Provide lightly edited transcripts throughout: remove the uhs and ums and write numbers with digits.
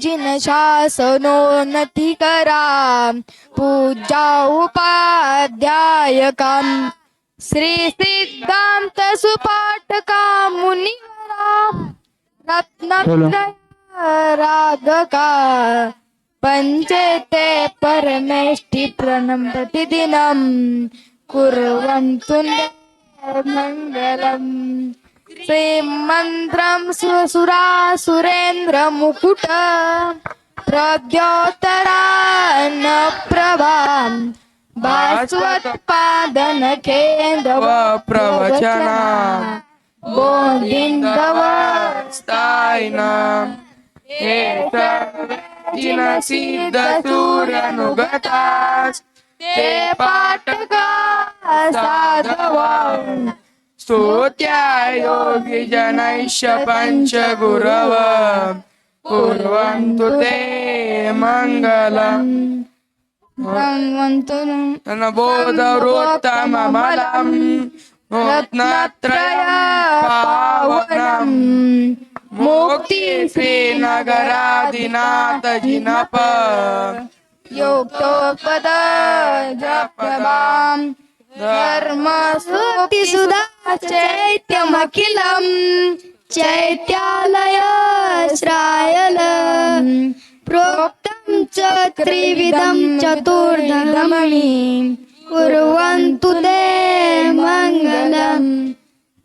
जिन शासनोन्नती करा पूजा उपाध्यायकाम श्री सिद्धांत सुपाठका मुनिवरा रत्नत्रय रागका पंचेते परमेष्टि प्रणम प्रतिदिनम कुर्वन्तु मंगलम श्रीमन्त्रं सुरेन्द्र मुकुट प्रद्योतरान प्रभां भास्वत्पादन केन्द्र प्रवचना बोधिन्दवस्थायिना जिन सिद्ध सूरनुगतास् ते पाठका साधवा स्तुत्यायोगी जनैश्च पञ्चगुरव कुर्वन्तु ते मङ्गलम् बोधवृत्तममलम् रत्नत्रयं पावनम् मुक्ति श्रीनगरादिनाथ जिनप योक्तोपद जपदाम् धर्म सुक्ति सुधा चैत्यमखिलम् चैत्यालय श्रायल प्रोक्तं च त्रिविधं चतुर्धमणि कुर्वन्तु ते मङ्गलम्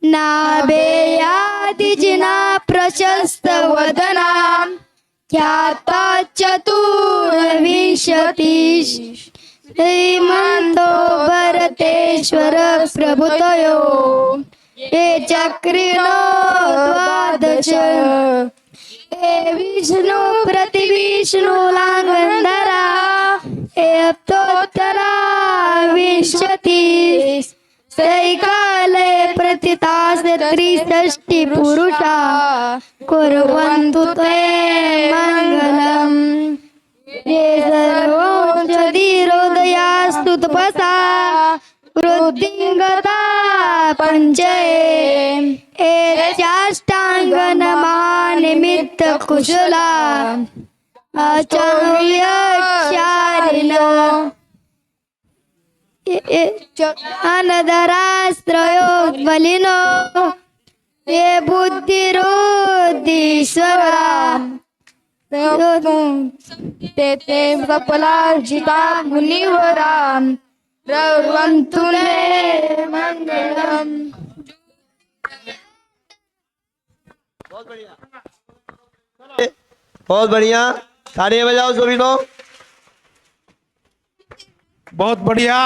नाभेयादिजिना प्रशस्त वदना ख्याता चतुर्विंशतिः श्रीमन्तो भरतेश्वर प्रभुतयो ये चक्रिणो द्वादश हे विष्णु प्रतिविष्णु लांगंधरा हे अप्तोत्तरा विंशतिः सैकाले प्रतितास त्रिषष्टि पुरुषा कुर्वन्तु ते मङ्गलम् ये सर्वोषधिरोदयास्तु तपसा वृद्धिङ्गता पञ्चये चाष्टाङ्गनमानिमित्त कुशला अचव्यक्षारिणो अनदरास्त्रयो बलिनो ये बुद्धिरोधीश्वरा ते सफलार्जिता मुनिवरा रवन्तु ने मंगलम्। बहुत बढ़िया, तालियां बजाओ सभी लोग। बहुत बढ़िया।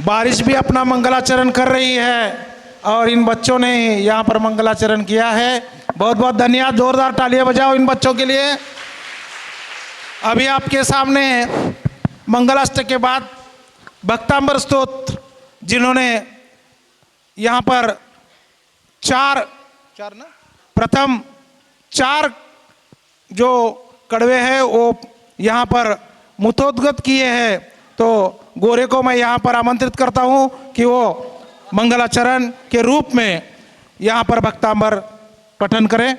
बारिश भी अपना मंगलाचरण कर रही है और इन बच्चों ने यहाँ पर मंगलाचरण किया है। बहुत बहुत धन्यवाद। जोरदार तालियां बजाओ इन बच्चों के लिए। अभी आपके सामने मंगलाष्टक के बाद भक्तांबर स्तोत्र, जिन्होंने यहाँ पर प्रथम चार जो कड़वे हैं वो यहाँ पर मुथोद्गत किए हैं, तो गोरे को मैं यहाँ पर आमंत्रित करता हूँ कि वो मंगलाचरण के रूप में यहाँ पर भक्तांबर पठन करें।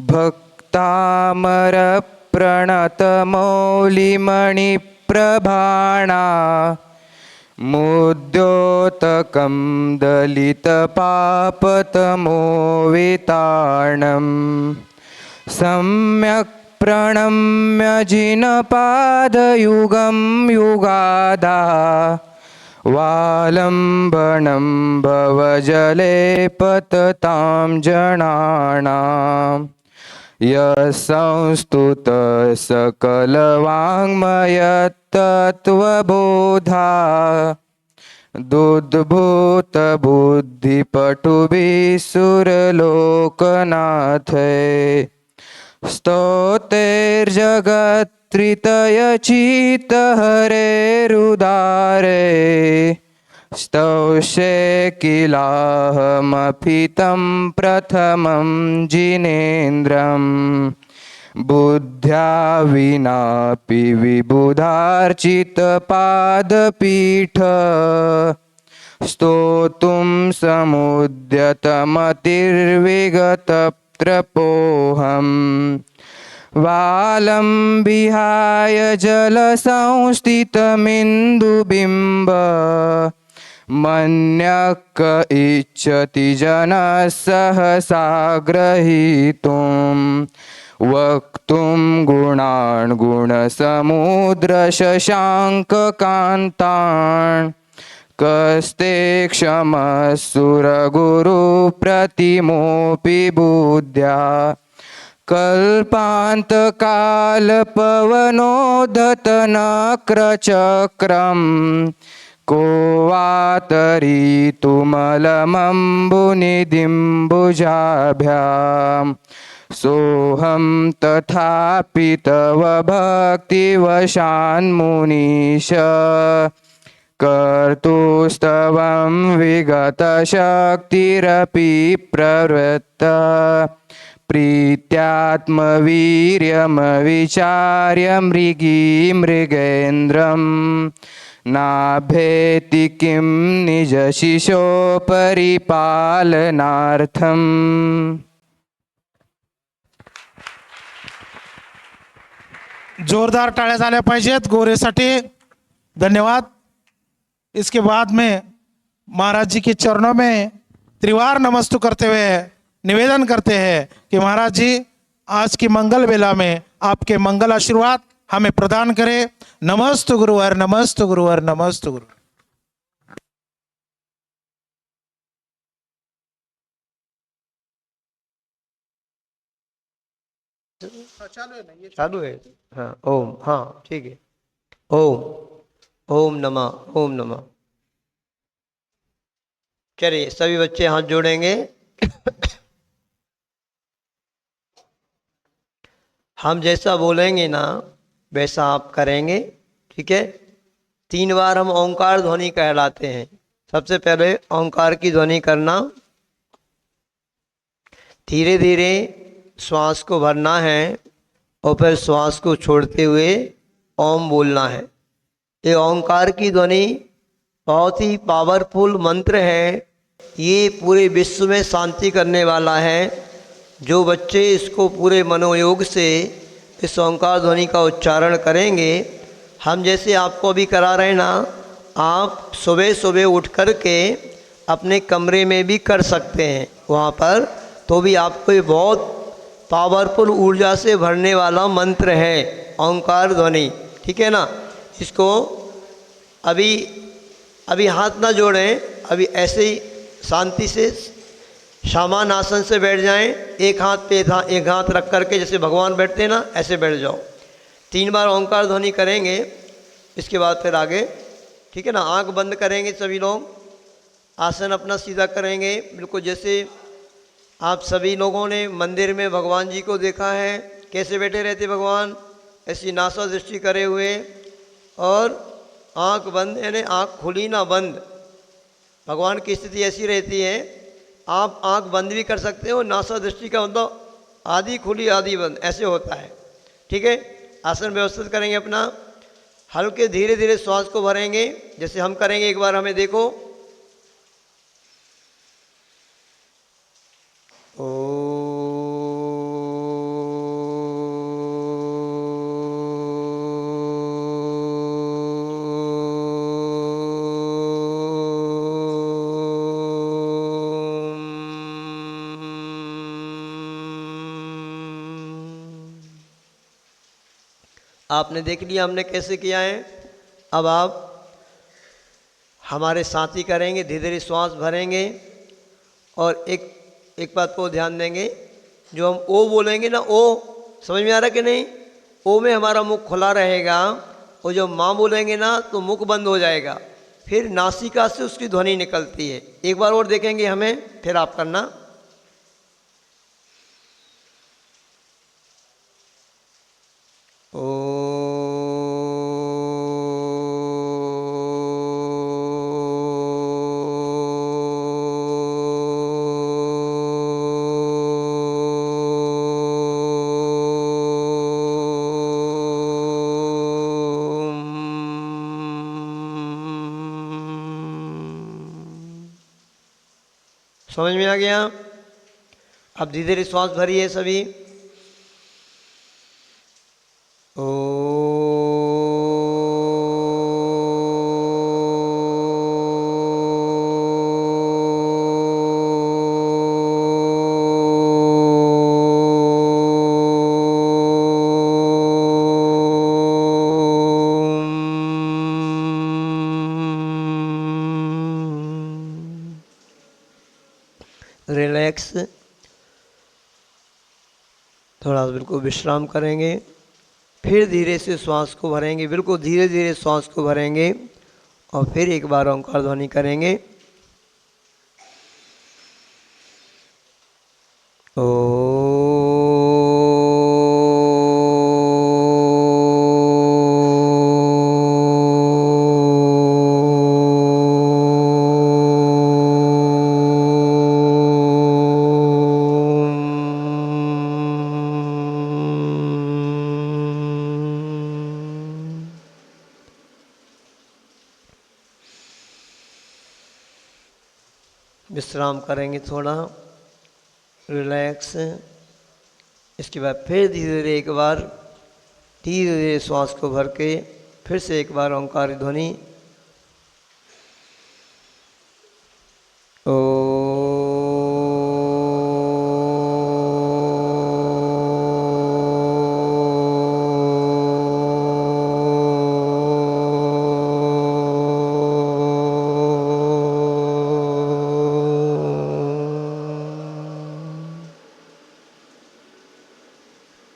भक्तामर प्रणत मौलिमणि प्रभाणा मुद्योतकं दलित पापतमो विताणम् सम्यक् प्रणम्य जिनपादयुगं युगादा वालम्बनं भवजले पततां जनानां यस्संस्तुत सकलवाङ्मयतत्त्वबोधा दुद्भूत बुद्धिपटुभिः सुरलोकनाथे स्तोतेर्जगत्त्रितयचित्तहरेरुदारे स्तौष्ये किलाहमफितं प्रथमं जिनेन्द्रम् बुद्ध्या विनापि विबुधार्चितपादपीठ समुद्यतमतिर्विगतत्रपोऽहम् वालं विहाय जलसंस्थितमिन्दुबिम्ब मन्यः क इच्छति जनः सहसा ग्रहीतुं वक्तुं गुणान् गुणसमुद्रशशाङ्ककान्तान् कस्ते क्षमः सुरगुरुप्रतिमोऽपि बुद्ध्या कल्पान्तकालपवनोद्धतनक्रचक्रम् को वातरीतुमलमम्बुनिधिम्बुजाभ्यां सोऽहं तथापि तव भक्तिवशान्मुनीश कर्तुस्तवं विगतशक्तिरपि प्रवृत्ता प्रीत्यात्मवीर्यमविचार्य मृगेन्द्रं नाभेति किं निजशिशो परिपालनार्थम्। जोरदार टाळ्या झाल्या पाहिजेत गोरेसाठी। धन्यवाद। इसके बाद में महाराज जी के चरणों में त्रिवार नमस्तु करते हुए निवेदन करते हैं कि महाराज जी आज की मंगल बेला में आपके मंगल आशीर्वाद हमें प्रदान करें। नमस्तु गुरुवर, नमस्तु गुरुवर, नमस्तु गुरु। चालू है। हाँ ओम, हाँ ठीक है। ओम, ओम नमः, ओम नमः। चलिए सभी बच्चे हाथ जोड़ेंगे। हम जैसा बोलेंगे ना वैसा आप करेंगे, ठीक है। 3 बार हम ओंकार ध्वनि कहलाते हैं। सबसे पहले ओंकार की ध्वनि करना, धीरे धीरे श्वास को भरना है और फिर श्वास को छोड़ते हुए ओम बोलना है। ये ओंकार की ध्वनि बहुत ही पावरफुल मंत्र है। ये पूरे विश्व में शांति करने वाला है। जो बच्चे इसको पूरे मनोयोग से इस ओंकार ध्वनि का उच्चारण करेंगे, हम जैसे आपको अभी करा रहे हैं ना, आप सुबह सुबह उठ कर के अपने कमरे में भी कर सकते हैं। वहाँ पर तो भी आपको ये बहुत पावरफुल ऊर्जा से भरने वाला मंत्र है ओंकार ध्वनि, ठीक है ना। इसको अभी हाथ ना जोड़ें, अभी ऐसे ही शांति से सामान आसन से बैठ जाएं। एक हाथ पे एक हाथ रख करके जैसे भगवान बैठते हैं ना, ऐसे बैठ जाओ। 3 बार ओंकार ध्वनि करेंगे, इसके बाद फिर आगे, ठीक है ना। आंख बंद करेंगे सभी लोग, आसन अपना सीधा करेंगे बिल्कुल जैसे आप सभी लोगों ने मंदिर में भगवान जी को देखा है। कैसे बैठे रहते भगवान, ऐसी नासा दृष्टि करे हुए और आंख बंद, यानी आंख खुली ना बंद। भगवान की स्थिति ऐसी रहती है। आप आंख बंद भी कर सकते हो, नासा दृष्टि का मतलब आधी खुली आधी बंद, ऐसे होता है, ठीक है। आसन व्यवस्थित करेंगे अपना, हल्के धीरे धीरे श्वास को भरेंगे जैसे हम करेंगे। एक बार हमें देखो। आपने देख लिया हमने कैसे किया है। अब आप हमारे साथ ही करेंगे, धीरे धीरे श्वास भरेंगे और एक बात को ध्यान देंगे, जो हम ओ बोलेंगे ना, ओ समझ में आ रहा कि नहीं। ओ में हमारा मुख खुला रहेगा और जब माँ बोलेंगे ना तो मुख बंद हो जाएगा, फिर नासिका से उसकी ध्वनि निकलती है। एक बार और देखेंगे हमें, फिर आप करना। समझ में आ गया? अब धीरे धीरे श्वास भरिए सभी। रिलैक्स, थोड़ा बिल्कुल विश्राम करेंगे, फिर धीरे से श्वास को भरेंगे, बिल्कुल धीरे धीरे श्वास को भरेंगे और फिर एक बार ओंकार ध्वनि करेंगे। विश्राम करेंगे थोड़ा, रिलैक्स। इसके बाद फिर धीरे धीरे एक बार धीरे धीरे श्वास को भर के फिर से एक बार ओंकार ध्वनि।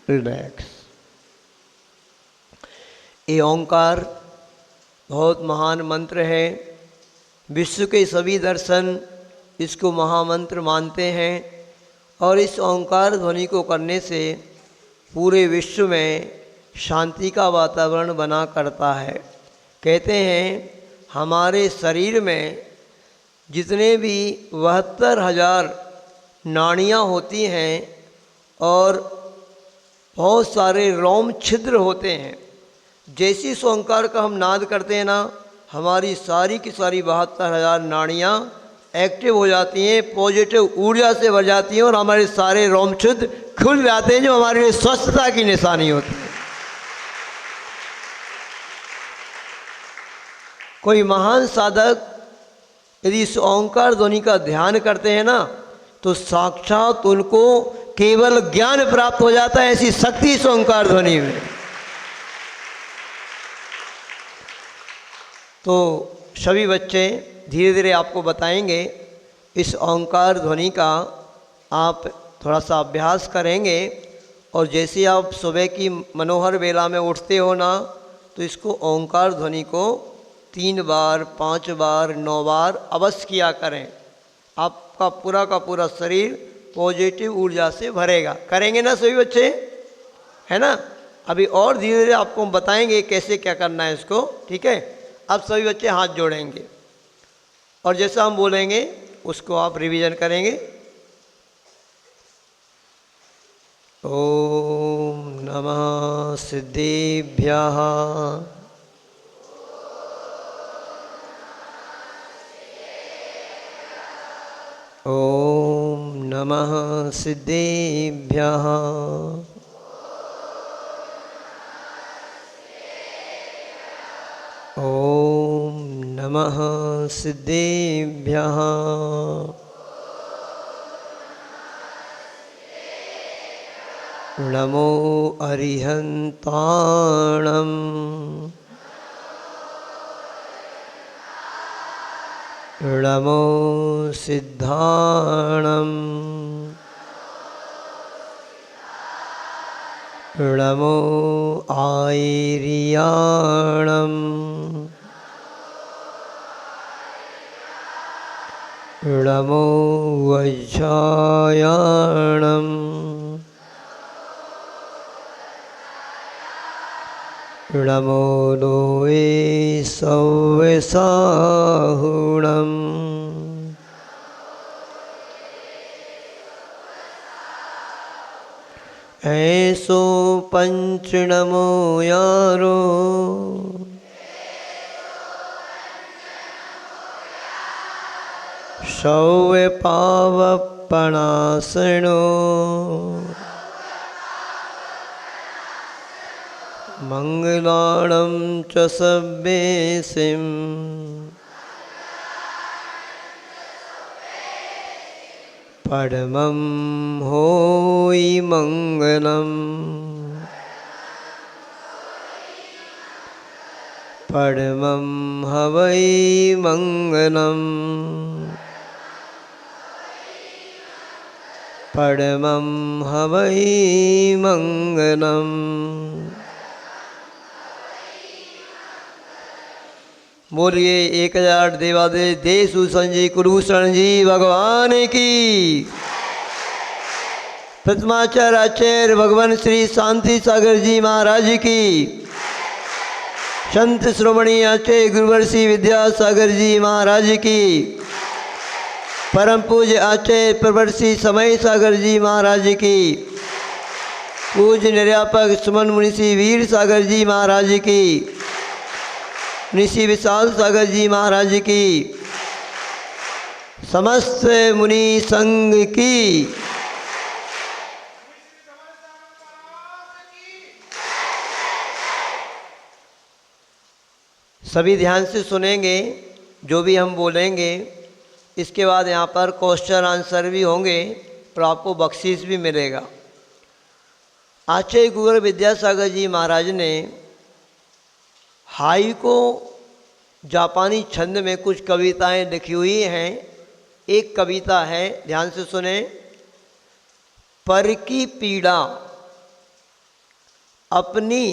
रिलैक्स। ये ओंकार बहुत महान मंत्र है। विश्व के सभी दर्शन इसको महामंत्र मानते हैं और इस ओंकार ध्वनि को करने से पूरे विश्व में शांति का वातावरण बना करता है। कहते हैं हमारे शरीर में जितने भी 72,000 नाड़ियाँ होती हैं और बहुत सारे रोम छिद्र होते हैं, जैसी इस ओंकार का हम नाद करते हैं ना, हमारी सारी की सारी 72,000 नाड़ियाँ एक्टिव हो जाती हैं, पॉजिटिव ऊर्जा से भर जाती हैं और हमारे सारे रोम छिद्र खुल जाते हैं, जो हमारे लिए स्वस्थता की निशानी होती है। कोई महान साधक यदि इस ओंकार ध्वनि का ध्यान करते हैं ना, तो साक्षात उनको केवल ज्ञान प्राप्त हो जाता है। ऐसी शक्ति इस ओंकार ध्वनि में। तो सभी बच्चे धीरे धीरे आपको बताएंगे इस ओंकार ध्वनि का। आप थोड़ा सा अभ्यास करेंगे और जैसे आप सुबह की मनोहर बेला में उठते हो ना, तो इसको ओंकार ध्वनि को 3 बार 5 बार 9 बार अवश्य किया करें। आपका पूरा का पूरा शरीर पॉजिटिव ऊर्जा से भरेगा। करेंगे ना सभी बच्चे, है ना? अभी और धीरे धीरे आपको हम बताएंगे कैसे क्या करना है इसको, ठीक है? अब सभी बच्चे हाथ जोड़ेंगे और जैसा हम बोलेंगे उसको आप रिवीजन करेंगे। ओम नमः सिद्धेभ्यः, ओम नमः सिद्धेभ्यः, ओम नमः सिद्धेभ्यः, नमो अरिहन्ताणम्, नमो सिद्धाणम्, नमो आयर्याणम्, नमो वज्रायाणम्, नमो लोये सव्यसाहुणम्, ऐसो पंच नमो यारो, शौर्य पावपणासनो मंगलाणं च सव्येसिं परमं होयि मंगलम् परमं हवै मंगलम् परमं हवै मंगलम्। बोलिए 1000 देवादेव देशु संजी कुरुशरण जी भगवान की। प्रथमाचार्य आचार्य भगवान श्री शांति सागर जी महाराज की। संत श्रोमणी आचार्य गुरुवर श्री विद्यासागर जी महाराज की। परम पूज्य आचार्य प्रवर श्री समय सागर जी महाराज की। पूज्य निर्यापक सुमन मुनि श्री वीर सागर जी महाराज की। ऋषि विशाल सागर जी महाराज की। समस्त मुनि संघ की। सभी ध्यान से सुनेंगे जो भी हम बोलेंगे। इसके बाद यहाँ पर क्वेश्चन आंसर भी होंगे और आपको बख्शीश भी मिलेगा। आचार्य गुरु विद्यासागर जी महाराज ने हाई को जापानी छंद में कुछ कविताएं लिखी हुई हैं। एक कविता है, ध्यान से सुने। पर की पीड़ा अपनी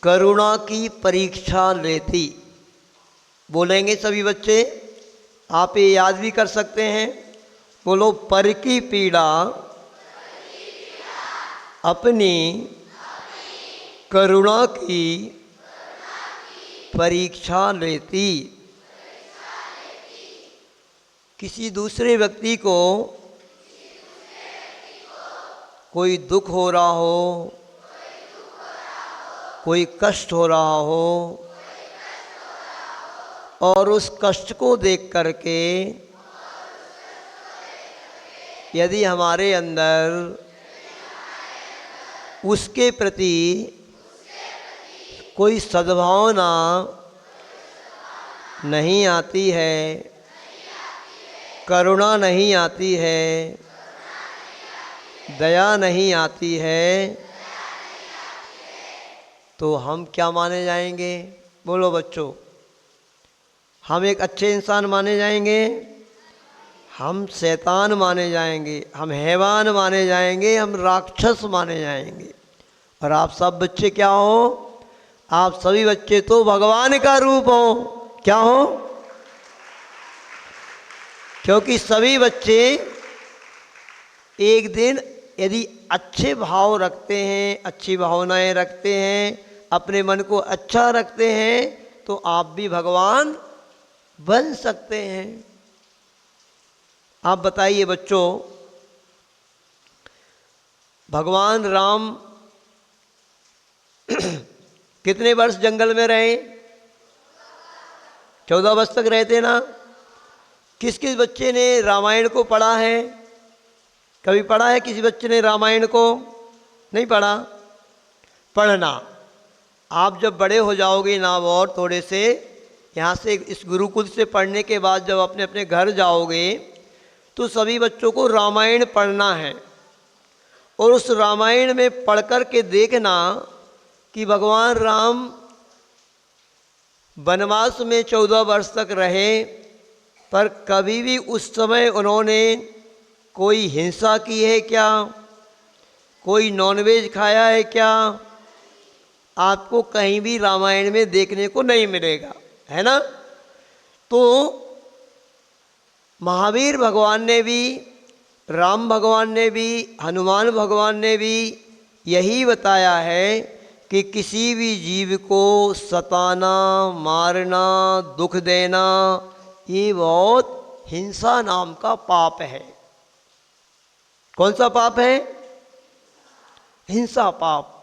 करुणा की परीक्षा लेती। बोलेंगे सभी बच्चे, आप ये याद भी कर सकते हैं। बोलो, पर की पीड़ा अपनी करुणा की परीक्षा लेती। किसी दूसरे व्यक्ति को कोई दुख हो रहा हो, कोई कष्ट हो रहा हो, और उस कष्ट को देख करके यदि हमारे अंदर उसके प्रति कोई सद्भावना नहीं आती है, करुणा नहीं आती है, दया नहीं आती है, तो हम क्या माने जाएंगे? बोलो बच्चों, हम एक अच्छे इंसान माने जाएंगे? हम शैतान माने जाएंगे, हम हैवान माने जाएंगे, हम राक्षस माने जाएंगे। और आप सब बच्चे क्या हो? आप सभी बच्चे तो भगवान का रूप हो। क्या हो? क्योंकि सभी बच्चे एक दिन यदि अच्छे भाव रखते हैं, अच्छी भावनाएं रखते हैं, अपने मन को अच्छा रखते हैं, तो आप भी भगवान बन सकते हैं। आप बताइए बच्चों, भगवान राम कितने वर्ष जंगल में रहे? 14 वर्ष तक रहते ना। किस किस बच्चे ने रामायण को पढ़ा है? कभी पढ़ा है किसी बच्चे ने रामायण को? नहीं पढ़ा? पढ़ना। आप जब बड़े हो जाओगे ना, और थोड़े से यहाँ से इस गुरुकुल से पढ़ने के बाद जब अपने अपने घर जाओगे, तो सभी बच्चों को रामायण पढ़ना है। और उस रामायण में पढ़ कर के देखना कि भगवान राम वनवास में 14 वर्ष तक रहे, पर कभी भी उस समय उन्होंने कोई हिंसा की है क्या? कोई नॉनवेज खाया है क्या? आपको कहीं भी रामायण में देखने को नहीं मिलेगा, है ना। तो महावीर भगवान ने भी, राम भगवान ने भी, हनुमान भगवान ने भी यही बताया है कि किसी भी जीव को सताना, मारना, दुख देना, ये बहुत हिंसा नाम का पाप है। कौन सा पाप है? हिंसा पाप।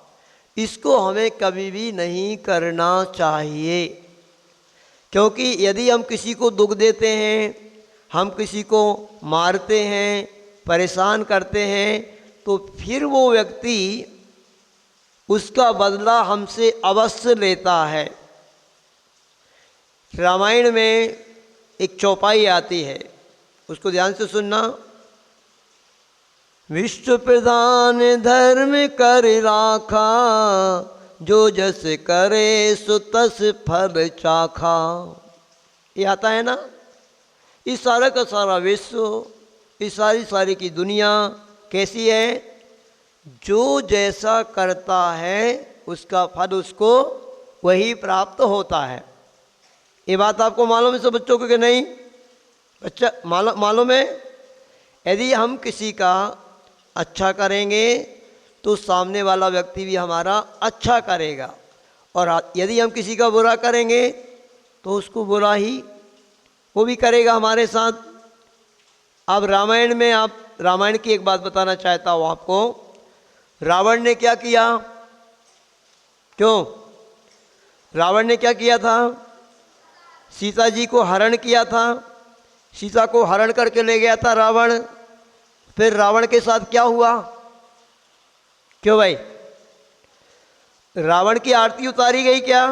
इसको हमें कभी भी नहीं करना चाहिए, क्योंकि यदि हम किसी को दुख देते हैं, हम किसी को मारते हैं, परेशान करते हैं, तो फिर वो व्यक्ति उसका बदला हमसे अवश्य लेता है। रामायण में एक चौपाई आती है, उसको ध्यान से सुनना। विश्व प्रधान धर्म कर राखा, जो जस करे सो तस फल चाखा। ये आता है ना। इस सारा का सारा विश्व, इस सारी की दुनिया कैसी है? जो जैसा करता है उसका फल उसको वही प्राप्त होता है। ये बात आपको मालूम है सब बच्चों को कि नहीं? बच्चा मालूम है? यदि हम किसी का अच्छा करेंगे तो सामने वाला व्यक्ति भी हमारा अच्छा करेगा, और यदि हम किसी का बुरा करेंगे तो उसको बुरा ही वो भी करेगा हमारे साथ। अब रामायण में, आप रामायण की एक बात बताना चाहता हूँ आपको। रावण ने क्या किया? क्यों? रावण ने क्या किया था? सीता जी को हरण किया था। सीता को हरण करके ले गया था रावण। फिर रावण के साथ क्या हुआ? क्यों भाई? रावण की आरती उतारी गई क्या?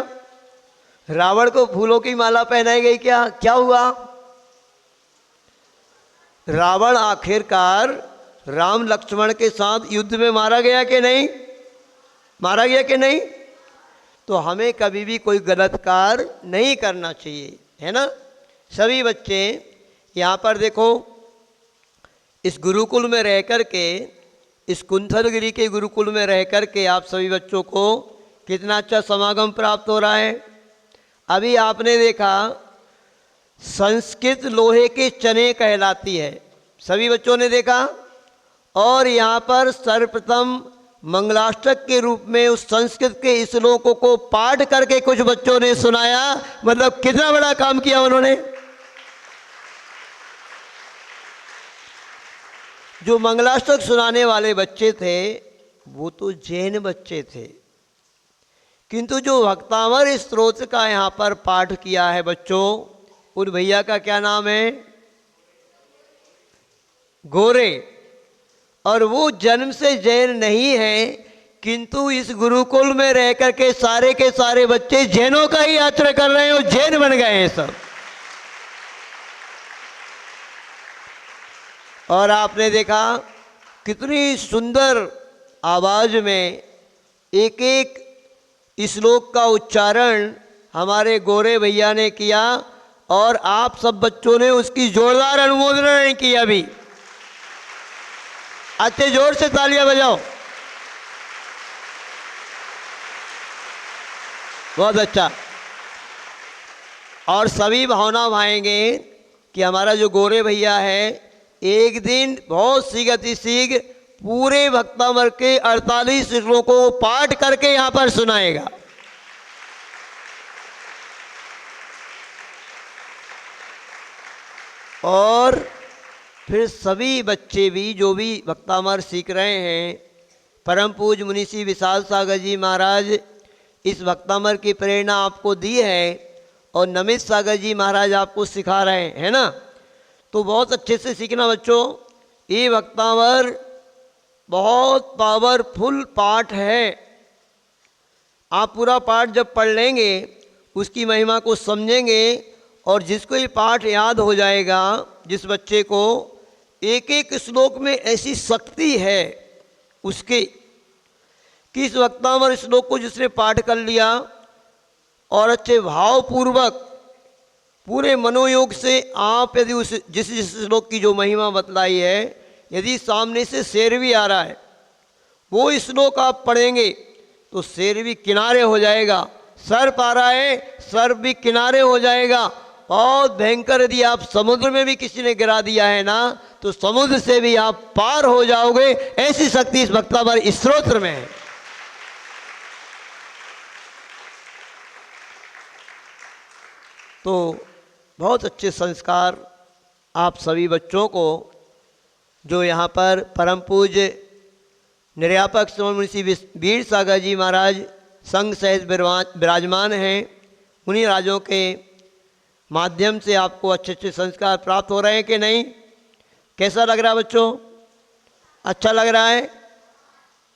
रावण को फूलों की माला पहनाई गई क्या? क्या हुआ? रावण आखिरकार राम लक्ष्मण के साथ युद्ध में मारा गया कि नहीं? मारा गया कि नहीं? तो हमें कभी भी कोई गलत कार्य नहीं करना चाहिए, है ना। सभी बच्चे यहाँ पर देखो, इस गुरुकुल में रह कर के, इस कुंथलगिरी के गुरुकुल में रह कर के आप सभी बच्चों को कितना अच्छा समागम प्राप्त हो रहा है। अभी आपने देखा संस्कृत लोहे के चने कहलाती है, सभी बच्चों ने देखा। और यहाँ पर सर्वप्रथम मंगलाष्टक के रूप में उस संस्कृत के श्लोकों को पाठ करके कुछ बच्चों ने सुनाया। मतलब कितना बड़ा काम किया उन्होंने। जो मंगलाष्टक सुनाने वाले बच्चे थे वो तो जैन बच्चे थे, किंतु जो भक्तामर स्तोत्र का यहाँ पर पाठ किया है बच्चों, उन भैया का क्या नाम है? गोरे। और वो जन्म से जैन नहीं है, किंतु इस गुरुकुल में रह कर के सारे बच्चे जैनों का ही आचरण कर रहे हैं और जैन बन गए हैं सब। और आपने देखा कितनी सुंदर आवाज में एक एक श्लोक का उच्चारण हमारे गोरे भैया ने किया, और आप सब बच्चों ने उसकी जोरदार अनुमोदन की। अभी अच्छे जोर से तालियां बजाओ। बहुत अच्छा। और सभी भावना भाएंगे कि हमारा जो गोरे भैया है एक दिन बहुत सी गति सीख पूरे भक्तामर के 48 श्लोकों को पाठ करके यहां पर सुनाएगा। और फिर सभी बच्चे भी जो भी भक्तामर सीख रहे हैं, परम पूज्य मुनीसी विशाल सागर जी महाराज इस भक्तामर की प्रेरणा आपको दी है, और नमित सागर जी महाराज आपको सिखा रहे हैं, है ना। तो बहुत अच्छे से सीखना बच्चों। ये भक्तामर बहुत पावरफुल पाठ है। आप पूरा पाठ जब पढ़ लेंगे, उसकी महिमा को समझेंगे, और जिसको ये पाठ याद हो जाएगा, जिस बच्चे को एक एक श्लोक में ऐसी शक्ति है उसके, कि इस वक्तामर श्लोक को जिसने पाठ कर लिया और अच्छे भावपूर्वक पूरे मनोयोग से आप यदि उस जिस श्लोक की जो महिमा बतलाई है, यदि सामने से शेर भी आ रहा है, वो श्लोक आप पढ़ेंगे तो शेर भी किनारे हो जाएगा, सर्प आ रहा है सर्प भी किनारे हो जाएगा। बहुत भयंकर, यदि आप समुद्र में भी किसी ने गिरा दिया है ना, तो समुद्र से भी आप पार हो जाओगे। ऐसी शक्ति इस भक्तामर स्तोत्र में है। तो बहुत अच्छे संस्कार आप सभी बच्चों को, जो यहाँ पर परम पूज्य निर्यापक श्रवण मुंशी वीर सागर जी महाराज संघ सहित विराजमान हैं, उन्हीं राजों के माध्यम से आपको अच्छे अच्छे संस्कार प्राप्त हो रहे हैं कि नहीं? कैसा लग रहा है बच्चों? अच्छा लग रहा है?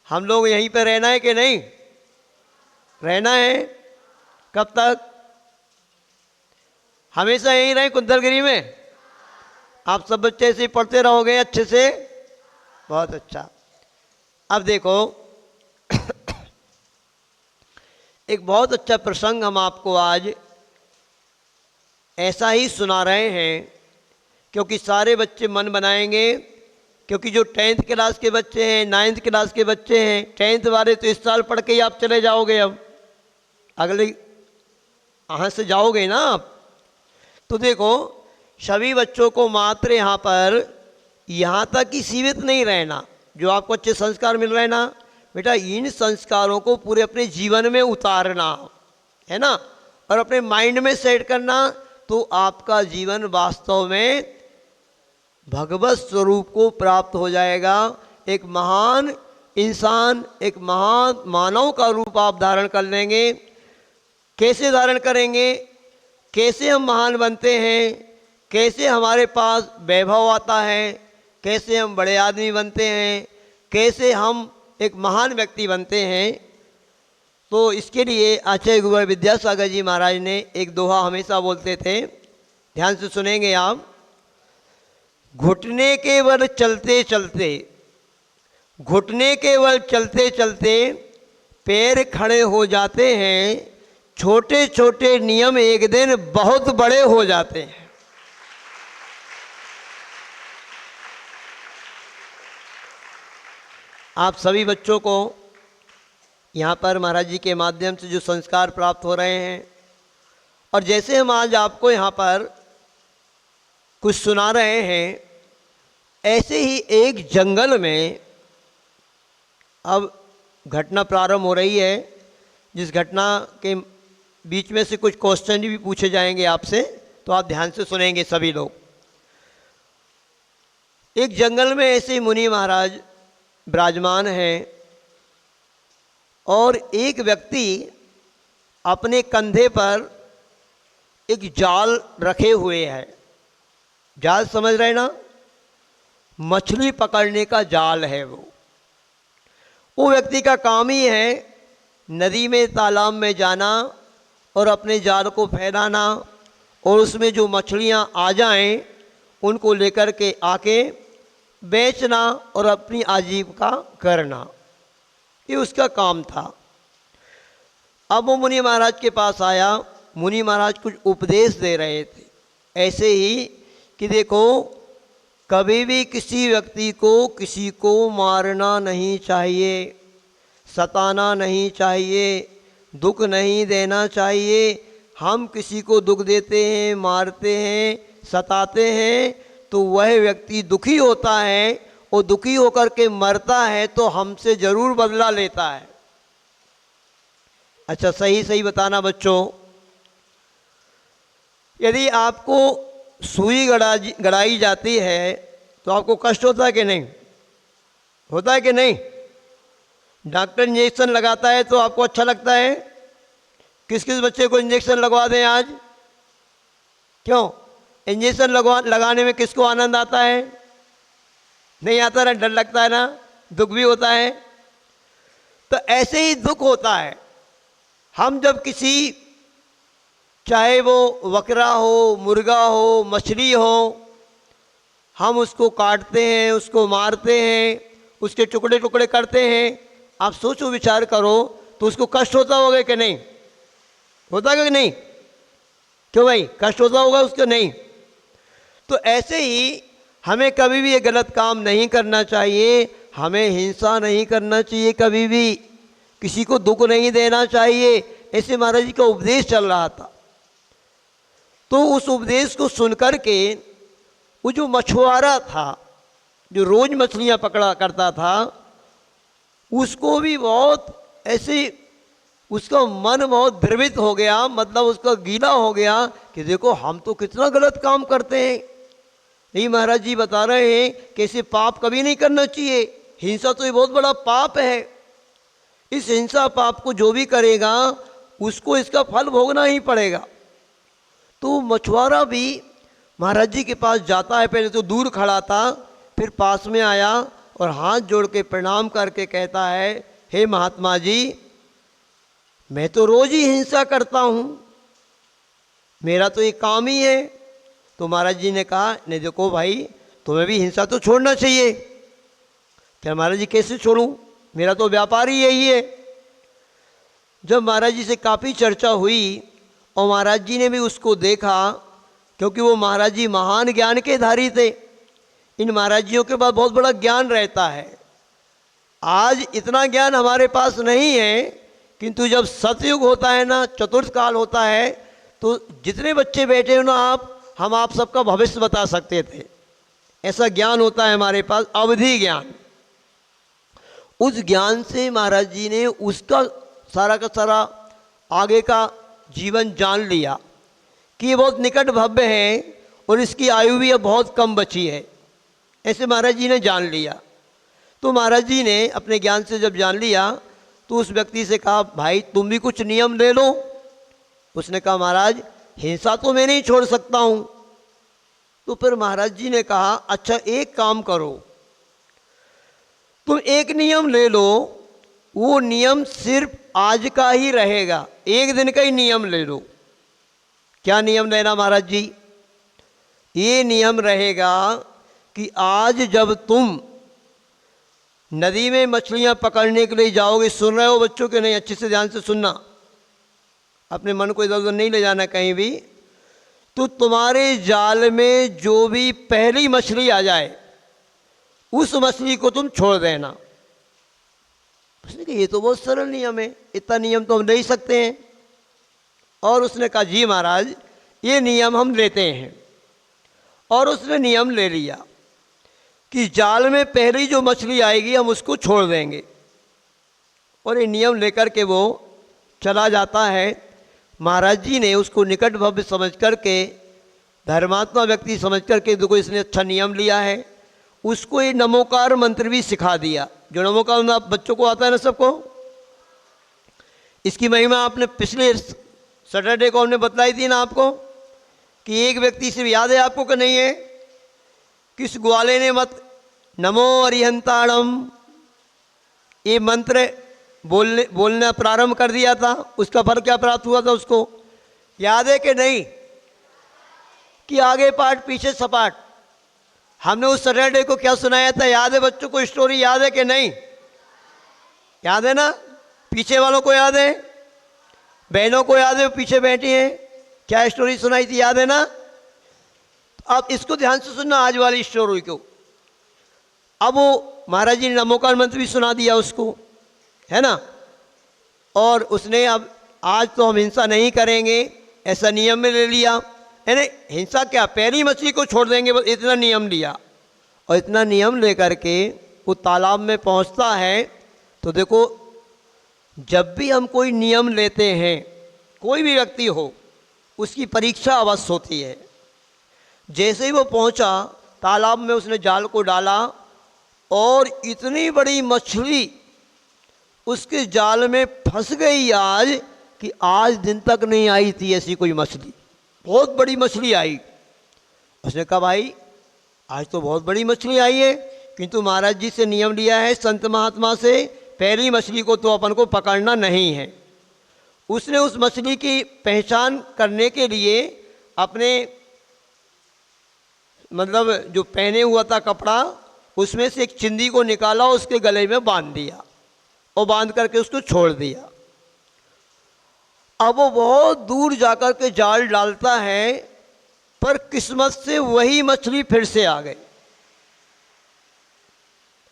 हम लोग यहीं पे रहना है कि नहीं? रहना है। कब तक? हमेशा यहीं रहें कुंदलगिरी में? आप सब बच्चे ऐसे ही पढ़ते रहोगे अच्छे से? बहुत अच्छा। अब देखो एक बहुत अच्छा प्रसंग हम आपको आज ऐसा ही सुना रहे हैं, क्योंकि सारे बच्चे मन बनाएंगे, क्योंकि जो 10th क्लास के बच्चे हैं, 9th क्लास के बच्चे हैं, 10th वाले तो इस साल पढ़ के ही आप चले जाओगे, अब अगले यहाँ से जाओगे ना आप। तो देखो सभी बच्चों को मात्र यहाँ पर यहाँ तक ही सीमित नहीं रहना। जो आपको अच्छे संस्कार मिल रहे हैं ना बेटा, इन संस्कारों को पूरे अपने जीवन में उतारना है ना, और अपने माइंड में सेट करना, तो आपका जीवन वास्तव में भगवत स्वरूप को प्राप्त हो जाएगा। एक महान इंसान, एक महान मानव का रूप आप धारण कर लेंगे। कैसे धारण करेंगे? कैसे हम महान बनते हैं? कैसे हमारे पास वैभव आता है? कैसे हम बड़े आदमी बनते हैं? कैसे हम एक महान व्यक्ति बनते हैं? तो इसके लिए आचार्य गुरु विद्यासागर जी महाराज ने एक दोहा हमेशा बोलते थे, ध्यान से सुनेंगे आप। घुटने के बल चलते चलते, घुटने के बल चलते चलते पैर खड़े हो जाते हैं, छोटे छोटे नियम एक दिन बहुत बड़े हो जाते हैं। आप सभी बच्चों को यहाँ पर महाराज जी के माध्यम से जो संस्कार प्राप्त हो रहे हैं, और जैसे हम आज आपको यहाँ पर कुछ सुना रहे हैं, ऐसे ही एक जंगल में अब घटना प्रारंभ हो रही है, जिस घटना के बीच में से कुछ क्वेश्चन भी पूछे जाएंगे आपसे, तो आप ध्यान से सुनेंगे सभी लोग। एक जंगल में ऐसे ही मुनि महाराज विराजमान हैं, और एक व्यक्ति अपने कंधे पर एक जाल रखे हुए है। जाल समझ रहे ना? मछली पकड़ने का जाल है वो व्यक्ति का काम ही है नदी में, तालाब में जाना और अपने जाल को फैलाना, और उसमें जो मछलियां आ जाएं उनको लेकर के आके बेचना और अपनी आजीविका करना, ये उसका काम था। अब वो मुनि महाराज के पास आया। मुनि महाराज कुछ उपदेश दे रहे थे, ऐसे ही कि देखो कभी भी किसी व्यक्ति को किसी को मारना नहीं चाहिए, सताना नहीं चाहिए, दुख नहीं देना चाहिए। हम किसी को दुख देते हैं, मारते हैं, सताते हैं, तो वह व्यक्ति दुखी होता है, और दुखी होकर के मरता है तो हमसे ज़रूर बदला लेता है। अच्छा, सही सही बताना बच्चों, यदि आपको सुई गड़ाई जाती है तो आपको कष्ट होता है कि नहीं? होता है कि नहीं? डॉक्टर इंजेक्शन लगाता है तो आपको अच्छा लगता है? किस किस बच्चे को इंजेक्शन लगवा दें आज? क्यों? इंजेक्शन लगाने में किसको आनंद आता है? नहीं आता ना, डर लगता है ना, दुख भी होता है। तो ऐसे ही दुख होता है। हम जब किसी, चाहे वो बकरा हो, मुर्गा हो, मछली हो, हम उसको काटते हैं, उसको मारते हैं, उसके टुकड़े टुकड़े करते हैं, आप सोचो विचार करो तो उसको कष्ट होता होगा कि नहीं? होता है कि नहीं? क्यों भाई, कष्ट होता होगा उसको? नहीं। तो ऐसे ही हमें कभी भी ये गलत काम नहीं करना चाहिए, हमें हिंसा नहीं करना चाहिए, कभी भी किसी को दुख नहीं देना चाहिए। ऐसे महाराज जी का उपदेश चल रहा था। तो उस उपदेश को सुनकर के वो जो मछुआरा था, जो रोज मछलियां पकड़ा करता था, उसको भी बहुत ऐसे, उसका मन बहुत द्रवित हो गया, मतलब उसका गीला हो गया कि देखो हम तो कितना गलत काम करते हैं। नहीं, महाराज जी बता रहे हैं कि ऐसे पाप कभी नहीं करना चाहिए, हिंसा तो ये बहुत बड़ा पाप है। इस हिंसा पाप को जो भी करेगा उसको इसका फल भोगना ही पड़ेगा। तो मछुआरा भी महाराज जी के पास जाता है। पहले तो दूर खड़ा था, फिर पास में आया और हाथ जोड़ के प्रणाम करके कहता है, हे महात्मा जी, मैं तो रोज ही हिंसा करता हूँ, मेरा तो ये काम ही है। तो महाराज जी ने कहा, नहीं देखो भाई, तुम्हें भी हिंसा तो छोड़ना चाहिए। क्या महाराज जी कैसे छोड़ूं, मेरा तो व्यापार ही यही है। जब महाराज जी से काफ़ी चर्चा हुई और महाराज जी ने भी उसको देखा, क्योंकि वो महाराज जी महान ज्ञान के धारी थे। इन महाराज जियों के पास बहुत बड़ा ज्ञान रहता है। आज इतना ज्ञान हमारे पास नहीं है, किंतु जब सतयुग होता है ना, चतुर्थ काल होता है, तो जितने बच्चे बैठे हो ना हम आप सबका भविष्य बता सकते थे। ऐसा ज्ञान होता है हमारे पास, अवधि ज्ञान। उस ज्ञान से महाराज जी ने उसका सारा का सारा आगे का जीवन जान लिया कि ये बहुत निकट भव्य है और इसकी आयु भी अब बहुत कम बची है। ऐसे महाराज जी ने जान लिया। तो महाराज जी ने अपने ज्ञान से जब जान लिया तो उस व्यक्ति से कहा, भाई तुम भी कुछ नियम ले लो। उसने कहा, महाराज हिंसा तो मैं नहीं छोड़ सकता हूँ। तो फिर महाराज जी ने कहा, अच्छा एक काम करो, तुम एक नियम ले लो, वो नियम सिर्फ आज का ही रहेगा, एक दिन का ही नियम ले लो। क्या नियम लेना महाराज जी? ये नियम रहेगा कि आज जब तुम नदी में मछलियां पकड़ने के लिए जाओगे, सुन रहे हो बच्चों के नहीं, अच्छे से ध्यान से सुनना, अपने मन को इधर उधर नहीं ले जाना कहीं भी। तो तुम्हारे जाल में जो भी पहली मछली आ जाए उस मछली को तुम छोड़ देना। उसने कहा, ये तो बहुत सरल नियम है, इतना नियम तो हम ले ही सकते हैं। और उसने कहा, जी महाराज ये नियम हम लेते हैं। और उसने नियम ले लिया कि जाल में पहली जो मछली आएगी हम उसको छोड़ देंगे। और ये नियम लेकर के वो चला जाता है। महाराज जी ने उसको निकट भव्य समझ करके, धर्मात्मा व्यक्ति समझ करके, देखो इसने अच्छा नियम लिया है, उसको ये नमोकार मंत्र भी सिखा दिया। जो नमोकार मंत्र आप बच्चों को आता है ना सबको, इसकी महिमा आपने पिछले सैटरडे को हमने बतलाई थी ना आपको, कि एक व्यक्ति से याद है आपको कि नहीं है, किस ग्वाले ने मत नमो अरिहंताणम ये मंत्र बोलना प्रारंभ कर दिया था। उसका फल क्या प्राप्त हुआ था उसको याद है कि नहीं? कि आगे पाठ पीछे सपाट। हमने उस सैटरडे को क्या सुनाया था याद है बच्चों को? स्टोरी याद है कि नहीं? याद है ना? पीछे वालों को याद है, बहनों को याद है, पीछे बैठी हैं, क्या स्टोरी सुनाई थी याद है ना? आप इसको ध्यान से सुनना, आज वाली स्टोरी को। अब वो महाराज जी ने नमोकार मंत्र भी सुना दिया उसको, है ना? और उसने अब आज तो हम हिंसा नहीं करेंगे ऐसा नियम में ले लिया। यानी हिंसा क्या, पहली मछली को छोड़ देंगे, बस इतना नियम लिया। और इतना नियम लेकर के वो तालाब में पहुंचता है। तो देखो, जब भी हम कोई नियम लेते हैं, कोई भी व्यक्ति हो, उसकी परीक्षा अवश्य होती है। जैसे ही वो पहुंचा तालाब में, उसने जाल को डाला और इतनी बड़ी मछली उसके जाल में फंस गई आज, कि आज दिन तक नहीं आई थी ऐसी कोई मछली। बहुत बड़ी मछली आई। उसने कहा, भाई आज तो बहुत बड़ी मछली आई है, किंतु महाराज जी से नियम लिया है संत महात्मा से, पहली मछली को तो अपन को पकड़ना नहीं है। उसने उस मछली की पहचान करने के लिए अपने मतलब जो पहने हुआ था कपड़ा, उसमें से एक चिंदी को निकाला, उसके गले में बांध दिया और बांध करके उसको छोड़ दिया। अब वो बहुत दूर जाकर के जाल डालता है, पर किस्मत से वही मछली फिर से आ गई।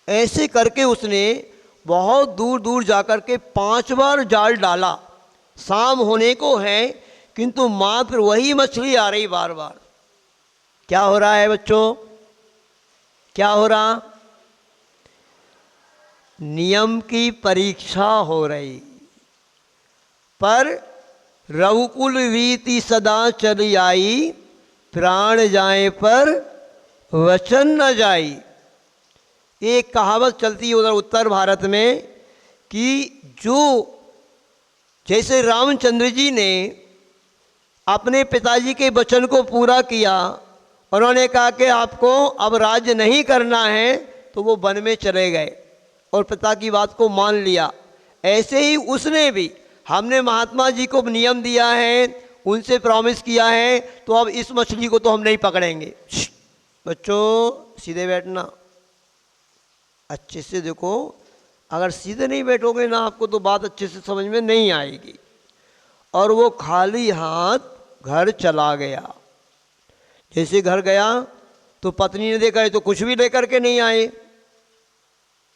ऐसे करके उसने बहुत दूर दूर जाकर के 5 बार जाल डाला। शाम होने को है, किंतु मात्र वही मछली आ रही बार बार। क्या हो रहा है बच्चों? क्या हो रहा? नियम की परीक्षा हो रही। पर रघुकुल रीति सदा चली आई, प्राण जाए पर वचन न जाई। एक कहावत चलती है उधर उत्तर भारत में कि जो जैसे रामचंद्र जी ने अपने पिताजी के वचन को पूरा किया। उन्होंने कहा कि आपको अब राज्य नहीं करना है, तो वो वन में चले गए और पिता की बात को मान लिया। ऐसे ही उसने भी, हमने महात्मा जी को नियम दिया है, उनसे प्रॉमिस किया है, तो अब इस मछली को तो हम नहीं पकड़ेंगे। बच्चों सीधे बैठना, अच्छे से देखो, अगर सीधे नहीं बैठोगे ना आपको तो बात अच्छे से समझ में नहीं आएगी। और वो खाली हाथ घर चला गया। जैसे घर गया तो पत्नी ने देखा ये तो कुछ भी लेकर के नहीं आए,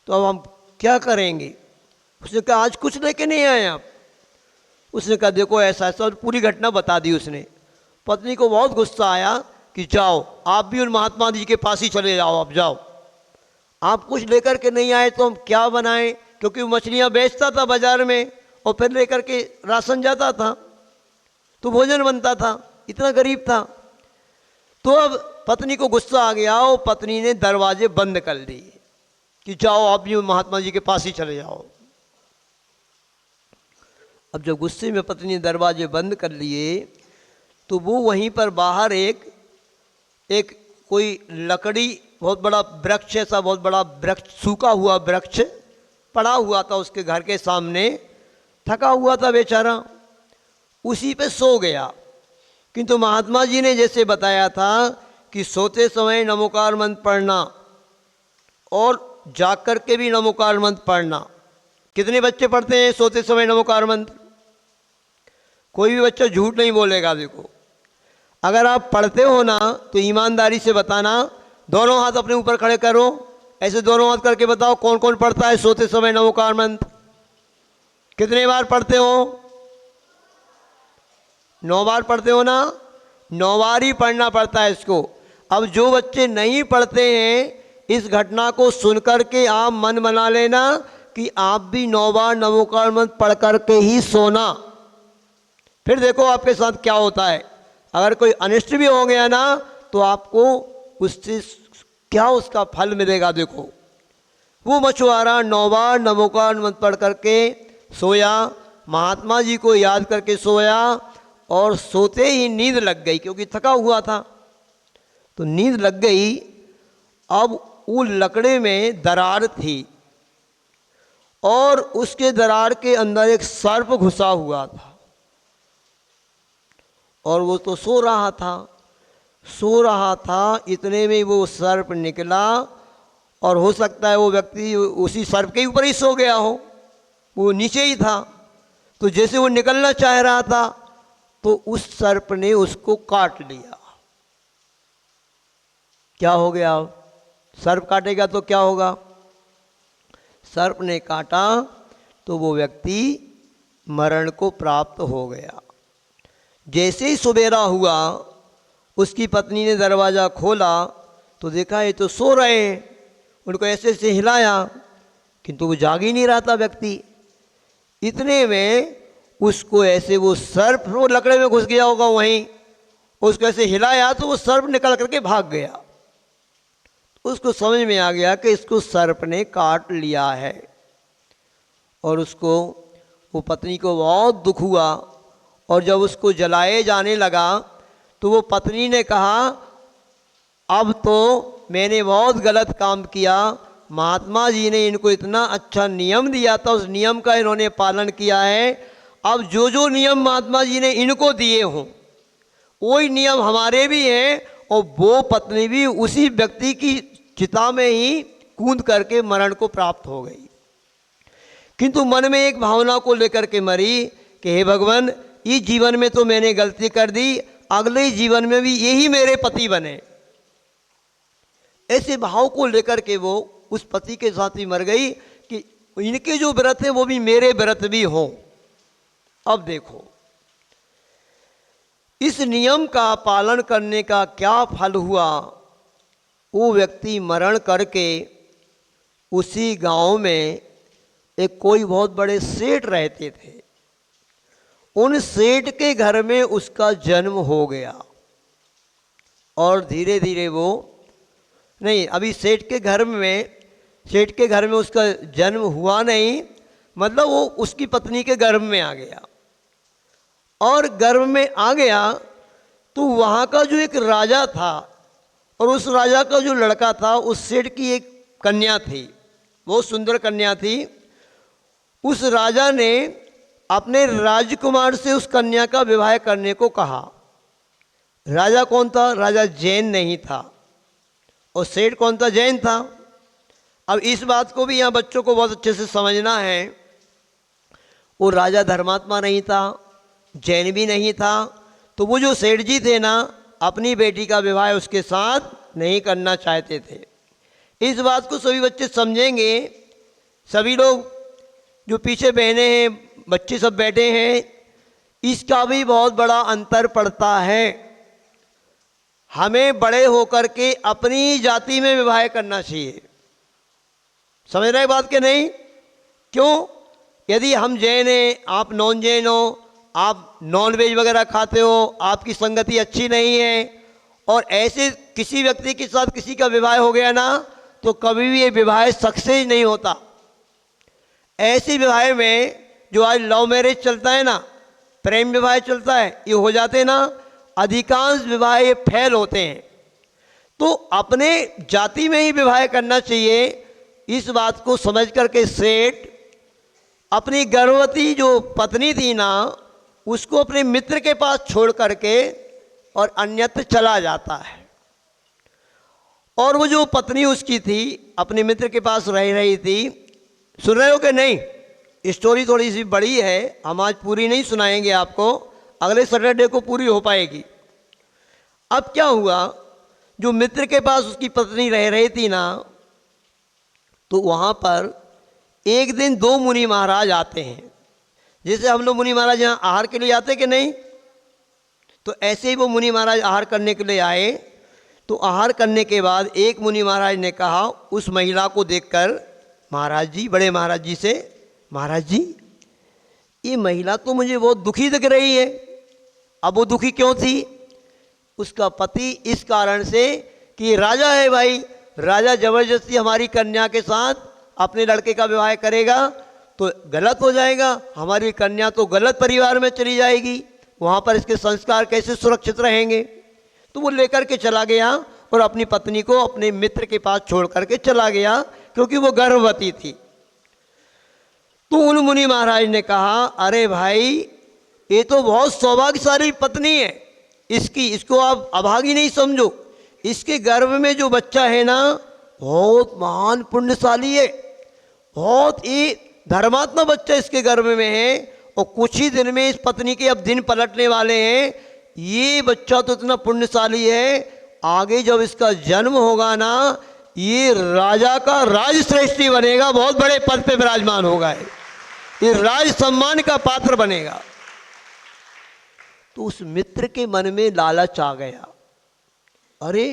तो अब हम क्या करेंगे। उसने कहा आज कुछ लेके नहीं आए आप। उसने कहा देखो ऐसा ऐसा, और पूरी घटना बता दी उसने। पत्नी को बहुत गुस्सा आया कि जाओ आप भी उन महात्मा जी के पास ही चले जाओ, आप जाओ, आप कुछ लेकर के नहीं आए तो हम क्या बनाएं, क्योंकि वो मछलियाँ बेचता था बाजार में और फिर लेकर के राशन जाता था तो भोजन बनता था, इतना गरीब था। तो अब पत्नी को गुस्सा आ गया और पत्नी ने दरवाजे बंद कर दिए कि जाओ आप भी महात्मा जी के पास ही चले जाओ। अब जब गुस्से में पत्नी ने दरवाजे बंद कर लिए तो वो वहीं पर बाहर एक कोई लकड़ी, बहुत बड़ा वृक्ष, ऐसा बहुत बड़ा वृक्ष, सूखा हुआ वृक्ष पड़ा हुआ था उसके घर के सामने, थका हुआ था बेचारा, उसी पे सो गया। किंतु महात्मा जी ने जैसे बताया था कि सोते समय नमोकार मंत्र पढ़ना और जाग कर के भी नमोकार मंत्र पढ़ना। कितने बच्चे पढ़ते हैं सोते समय नमोकार मंत्र? कोई भी बच्चा झूठ नहीं बोलेगा। देखो अगर आप पढ़ते हो ना तो ईमानदारी से बताना, दोनों हाथ अपने ऊपर खड़े करो, ऐसे दोनों हाथ करके बताओ कौन कौन पढ़ता है सोते समय नमोकार मंत्र? कितने बार पढ़ते हो? 9 बार पढ़ते हो ना? 9 बार ही पढ़ना पड़ता है इसको। अब जो बच्चे नहीं पढ़ते हैं इस घटना को सुनकर के आप मन बना लेना कि आप भी 9 बार नमोकार मंत्र पढ़ करके ही सोना। फिर देखो आपके साथ क्या होता है। अगर कोई अनिष्ट भी हो गया ना तो आपको उससे क्या उसका फल मिलेगा। देखो वो मछुआरा 9 बार नमोकार मंत्र पढ़ करके सोया, महात्मा जी को याद करके सोया और सोते ही नींद लग गई, क्योंकि थका हुआ था तो नींद लग गई। अब वो लकड़े में दरार थी और उसके दरार के अंदर एक सर्प घुसा हुआ था और वो तो सो रहा था। इतने में वो सर्प निकला और हो सकता है वो व्यक्ति उसी सर्प के ऊपर ही सो गया हो, वो नीचे ही था। तो जैसे वो निकलना चाह रहा था तो उस सर्प ने उसको काट लिया। क्या हो गया? सर्प काटेगा तो क्या होगा? सर्प ने काटा तो वो व्यक्ति मरण को प्राप्त हो गया। जैसे ही सुबेरा हुआ उसकी पत्नी ने दरवाज़ा खोला तो देखा ये तो सो रहे हैं। उनको ऐसे ऐसे हिलाया किंतु वो जाग ही नहीं रहा था व्यक्ति। इतने में उसको ऐसे वो सर्प, वो लकड़े में घुस गया होगा वहीं, उसको ऐसे हिलाया तो वो सर्प निकल करके भाग गया। उसको समझ में आ गया कि इसको सर्प ने काट लिया है और उसको, वो पत्नी को बहुत दुख हुआ। और जब उसको जलाए जाने लगा तो वो पत्नी ने कहा अब तो मैंने बहुत गलत काम किया, महात्मा जी ने इनको इतना अच्छा नियम दिया था, उस नियम का इन्होंने पालन किया है। अब जो जो नियम महात्मा जी ने इनको दिए हों वही नियम हमारे भी हैं। और वो पत्नी भी उसी व्यक्ति की चिता में ही कूद करके मरण को प्राप्त हो गई। किंतु मन में एक भावना को लेकर के मरी कि हे भगवान, इस जीवन में तो मैंने गलती कर दी, अगले जीवन में भी यही मेरे पति बने। ऐसे भाव को लेकर के वो उस पति के साथ ही मर गई कि इनके जो व्रत है वो भी मेरे व्रत भी हों। अब देखो इस नियम का पालन करने का क्या फल हुआ। वो व्यक्ति मरण करके उसी गांव में एक कोई बहुत बड़े सेठ रहते थे, उन सेठ के घर में उसका जन्म हो गया। और धीरे धीरे वो नहीं, अभी सेठ के घर में उसका जन्म हुआ नहीं, मतलब वो उसकी पत्नी के गर्भ में आ गया। और गर्भ में आ गया तो वहाँ का जो एक राजा था और उस राजा का जो लड़का था, उस सेठ की एक कन्या थी, बहुत सुंदर कन्या थी। उस राजा ने अपने राजकुमार से उस कन्या का विवाह करने को कहा। राजा कौन था? राजा जैन नहीं था और सेठ कौन था? जैन था। अब इस बात को भी यहाँ बच्चों को बहुत अच्छे से समझना है। वो राजा धर्मात्मा नहीं था, जैन भी नहीं था, तो वो जो सेठ जी थे ना, अपनी बेटी का विवाह उसके साथ नहीं करना चाहते थे। इस बात को सभी बच्चे समझेंगे। सभी लोग जो पीछे बहनें हैं, बच्चे सब बैठे हैं, इसका भी बहुत बड़ा अंतर पड़ता है। हमें बड़े होकर के अपनी जाति में विवाह करना चाहिए। समझ रहे बात के नहीं? क्यों? यदि हम जैन हैं, आप नॉन जैन हो, आप नॉन वेज वगैरह खाते हो, आपकी संगति अच्छी नहीं है और ऐसे किसी व्यक्ति के साथ किसी का विवाह हो गया ना, तो कभी भी ये विवाह सक्सेस नहीं होता। ऐसे विवाह में जो आज लव मैरिज चलता है ना, प्रेम विवाह चलता है, ये हो जाते ना, अधिकांश विवाह ये फेल होते हैं। तो अपने जाति में ही विवाह करना चाहिए। इस बात को समझ करके सेठ अपनी गर्भवती जो पत्नी थी ना, उसको अपने मित्र के पास छोड़ करके और अन्यत्र चला जाता है। और वो जो पत्नी उसकी थी, अपने मित्र के पास रह रही थी। सुन रहे हो कि नहीं? स्टोरी थोड़ी सी बड़ी है, हम आज पूरी नहीं सुनाएंगे आपको, अगले सैटरडे को पूरी हो पाएगी। अब क्या हुआ, जो मित्र के पास उसकी पत्नी रह रही थी ना, तो वहाँ पर एक दिन दो मुनि महाराज आते हैं। जैसे हम लोग मुनि महाराज यहाँ आहार के लिए आते कि नहीं, तो ऐसे ही वो मुनि महाराज आहार करने के लिए आए। तो आहार करने के बाद एक मुनि महाराज ने कहा उस महिला को देखकर, महाराज जी, बड़े महाराज जी से, महाराज जी ये महिला तो मुझे बहुत दुखी दिख रही है। अब वो दुखी क्यों थी? उसका पति इस कारण से कि राजा है भाई, राजा जबरदस्ती हमारी कन्या के साथ अपने लड़के का विवाह करेगा तो गलत हो जाएगा, हमारी कन्या तो गलत परिवार में चली जाएगी, वहाँ पर इसके संस्कार कैसे सुरक्षित रहेंगे। तो वो लेकर के चला गया और अपनी पत्नी को अपने मित्र के पास छोड़ करके चला गया, क्योंकि वो गर्भवती थी। तो उन मुनि महाराज ने कहा, अरे भाई ये तो बहुत सौभाग्यशाली पत्नी है इसकी, इसको आप अभागी नहीं समझो। इसके गर्भ में जो बच्चा है ना, बहुत महान पुण्यशाली है, बहुत ही धर्मात्मा बच्चा इसके गर्भ में है और कुछ ही दिन में इस पत्नी के अब दिन पलटने वाले हैं। ये बच्चा तो इतना पुण्यशाली है, आगे जब इसका जन्म होगा ना, ये राजा का राजश्रेष्ठी बनेगा, बहुत बड़े पद पे विराजमान होगा, ये राज सम्मान का पात्र बनेगा। तो उस मित्र के मन में लालच आ गया, अरे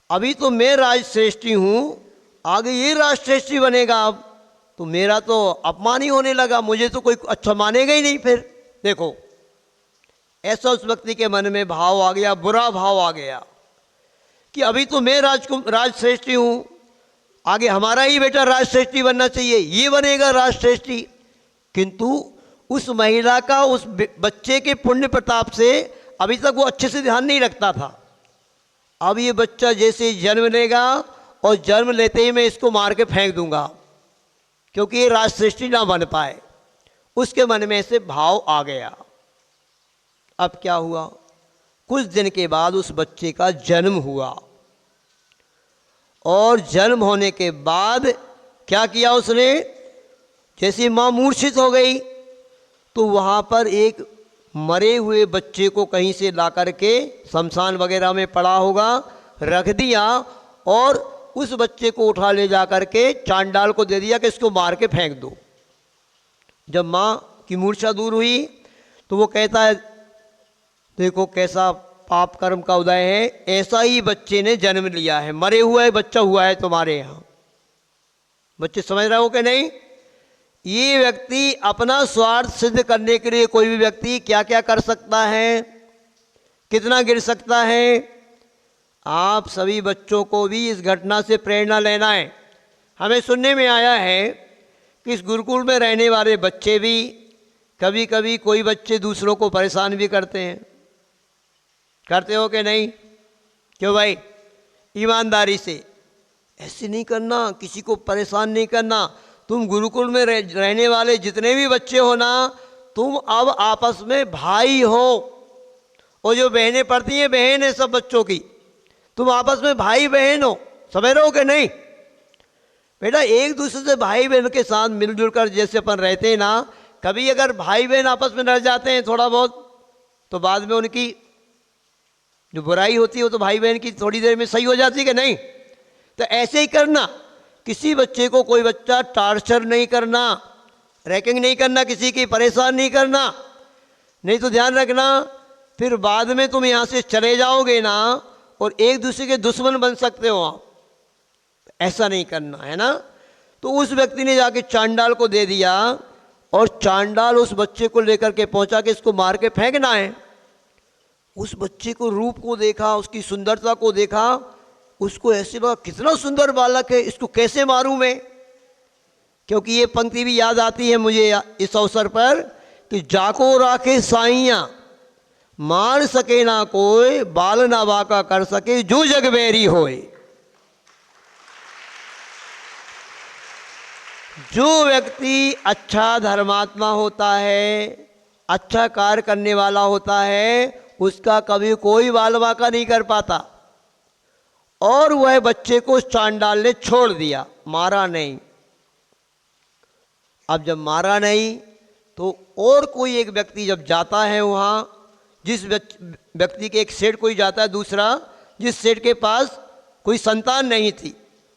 अभी तो मैं राजश्रेष्ठी हूँ, आगे ये राजश्रेष्ठी बनेगा, अब तो मेरा तो अपमान ही होने लगा, मुझे तो कोई अच्छा मानेगा ही नहीं। फिर देखो, ऐसा उस व्यक्ति के मन में भाव आ गया, बुरा भाव आ गया कि अभी तो मैं राजश्रेष्ठी हूँ, आगे हमारा ही बेटा राजश्रेष्ठी बनना चाहिए, ये बनेगा राजश्रेष्ठी। किंतु उस महिला का उस बच्चे के पुण्य प्रताप से अभी तक वो अच्छे से ध्यान नहीं रखता था। अब ये बच्चा जैसे जन्म लेगा और जन्म लेते ही मैं इसको मार के फेंक दूंगा, क्योंकि ये राजश्रेष्ठी ना बन पाए, उसके मन में ऐसे भाव आ गया। अब क्या हुआ, कुछ दिन के बाद उस बच्चे का जन्म हुआ और जन्म होने के बाद क्या किया उसने, जैसे माँ मूर्छित हो गई तो वहाँ पर एक मरे हुए बच्चे को कहीं से ला करके शमशान वगैरह में पड़ा होगा, रख दिया और उस बच्चे को उठा ले जा करके चांडाल को दे दिया कि इसको मार के फेंक दो। जब माँ की मूर्छा दूर हुई तो वो कहता है, देखो कैसा पाप कर्म का उदय है, ऐसा ही बच्चे ने जन्म लिया है, मरे हुआ है बच्चा हुआ है तुम्हारे यहाँ। बच्चे समझ रहे हो कि नहीं? ये व्यक्ति अपना स्वार्थ सिद्ध करने के लिए कोई भी व्यक्ति क्या क्या कर सकता है, कितना गिर सकता है। आप सभी बच्चों को भी इस घटना से प्रेरणा लेना है। हमें सुनने में आया है कि इस गुरुकुल में रहने वाले बच्चे भी कभी कभी कोई बच्चे दूसरों को परेशान भी करते हैं, करते हो कि नहीं? क्यों भाई? ईमानदारी से ऐसे नहीं करना, किसी को परेशान नहीं करना। तुम गुरुकुल में रहने वाले जितने भी बच्चे हो ना, तुम अब आपस में भाई हो। और जो बहनें पढ़ती हैं, बहन है सब बच्चों की, तुम आपस में भाई बहन हो, समझ रहे हो कि नहीं? बेटा एक दूसरे से भाई बहन के साथ मिलजुल कर जैसे अपन रहते हैं ना, कभी अगर भाई बहन आपस में लड़ जाते हैं थोड़ा बहुत, तो बाद में उनकी जो बुराई होती है वो तो भाई बहन की थोड़ी देर में सही हो जाती है कि नहीं? तो ऐसे ही करना, किसी बच्चे को कोई बच्चा टार्चर नहीं करना, रैकिंग नहीं करना, किसी की परेशान नहीं करना। नहीं तो ध्यान रखना, फिर बाद में तुम यहाँ से चले जाओगे ना और एक दूसरे के दुश्मन बन सकते हो आप। ऐसा नहीं करना है ना। तो उस व्यक्ति ने जाके चांडाल को दे दिया और चांडाल उस बच्चे को लेकर के पहुंचा कि इसको मार के फेंकना है। उस बच्चे को रूप को देखा, उसकी सुंदरता को देखा, उसको ऐसे लगा कितना सुंदर बालक है, इसको कैसे मारूं मैं? क्योंकि ये पंक्ति भी याद आती है मुझे इस अवसर पर कि जाको राखे साइयां मार सके ना कोई, बाल ना बाका कर सके जो जग बैरी होए। जो व्यक्ति अच्छा धर्मात्मा होता है, अच्छा कार्य करने वाला होता है, उसका कभी कोई बाल बाका नहीं कर पाता। और वह बच्चे को चांडाल ने छोड़ दिया, मारा नहीं। अब जब मारा नहीं तो और कोई एक व्यक्ति जब जाता है वहाँ, जिस व्यक्ति के एक सेठ कोई जाता है दूसरा, जिस सेठ के पास कोई संतान नहीं थी,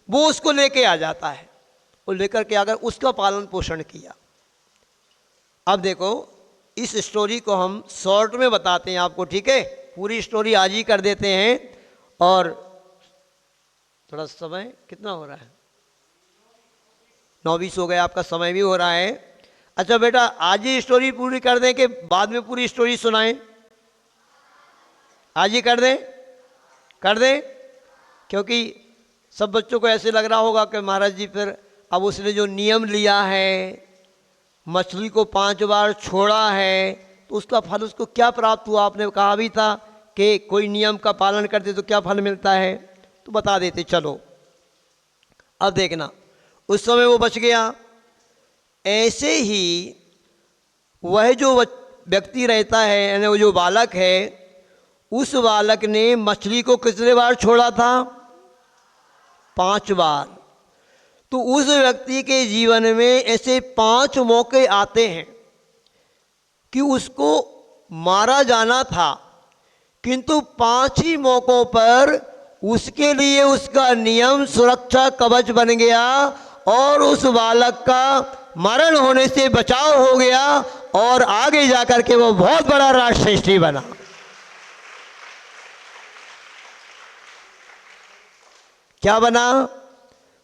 वो उसको लेके आ जाता है और लेकर के आकर उसका पालन पोषण किया। अब देखो इस स्टोरी को हम शॉर्ट में बताते हैं आपको, ठीक है? पूरी स्टोरी आज ही कर देते हैं। और थोड़ा समय कितना हो रहा है? 9:20 हो गया, आपका समय भी हो रहा है। अच्छा बेटा, आज ही स्टोरी पूरी कर दें कि बाद में पूरी स्टोरी सुनाएं? आज ही कर दें? कर दें, क्योंकि सब बच्चों को ऐसे लग रहा होगा कि महाराज जी फिर अब उसने जो नियम लिया है, मछली को 5 बार छोड़ा है, तो उसका फल उसको क्या प्राप्त हुआ? आपने कहा भी था कि कोई नियम का पालन करते तो क्या फल मिलता है, तो बता देते। चलो अब देखना, उस समय वो बच गया। ऐसे ही वह जो व्यक्ति रहता है, यानी वो जो बालक है, उस बालक ने मछली को कितने बार छोड़ा था? 5 बार। तो उस व्यक्ति के जीवन में ऐसे 5 मौके आते हैं कि उसको मारा जाना था, किंतु 5 ही मौकों पर उसके लिए उसका नियम सुरक्षा कवच बन गया और उस बालक का मरण होने से बचाव हो गया और आगे जाकर के वो बहुत बड़ा राजश्रेष्ठी बना। क्या बना?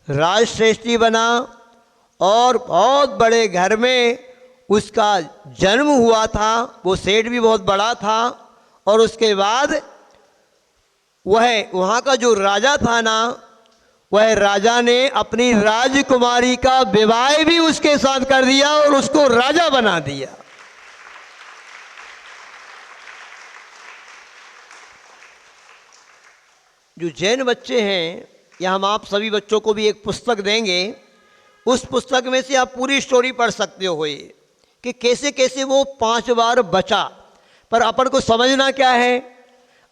राजश्रेष्ठी बना। और बहुत बड़े घर में उसका जन्म हुआ था। वो सेठ भी बहुत बड़ा था। और उसके बाद वह वहाँ का जो राजा था ना, वह राजा ने अपनी राजकुमारी का विवाह भी उसके साथ कर दिया और उसको राजा बना दिया। जो जैन बच्चे हैं, या हम आप सभी बच्चों को भी एक पुस्तक देंगे, उस पुस्तक में से आप पूरी स्टोरी पढ़ सकते हो ये कि कैसे कैसे वो 5 बार बचा। पर अपन को समझना क्या है?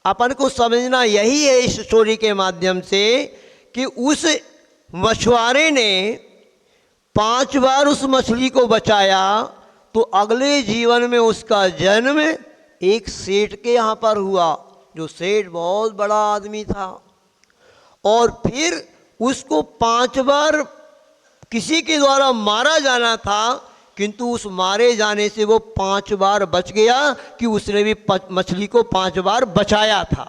अपन को समझना यही है इस स्टोरी के माध्यम से कि उस मछुआरे ने 5 बार उस मछली को बचाया, तो अगले जीवन में उसका जन्म एक सेठ के यहाँ पर हुआ, जो सेठ बहुत बड़ा आदमी था। और फिर उसको 5 बार किसी के द्वारा मारा जाना था, किंतु उस मारे जाने से वो 5 बार बच गया कि उसने भी मछली को 5 बार बचाया था।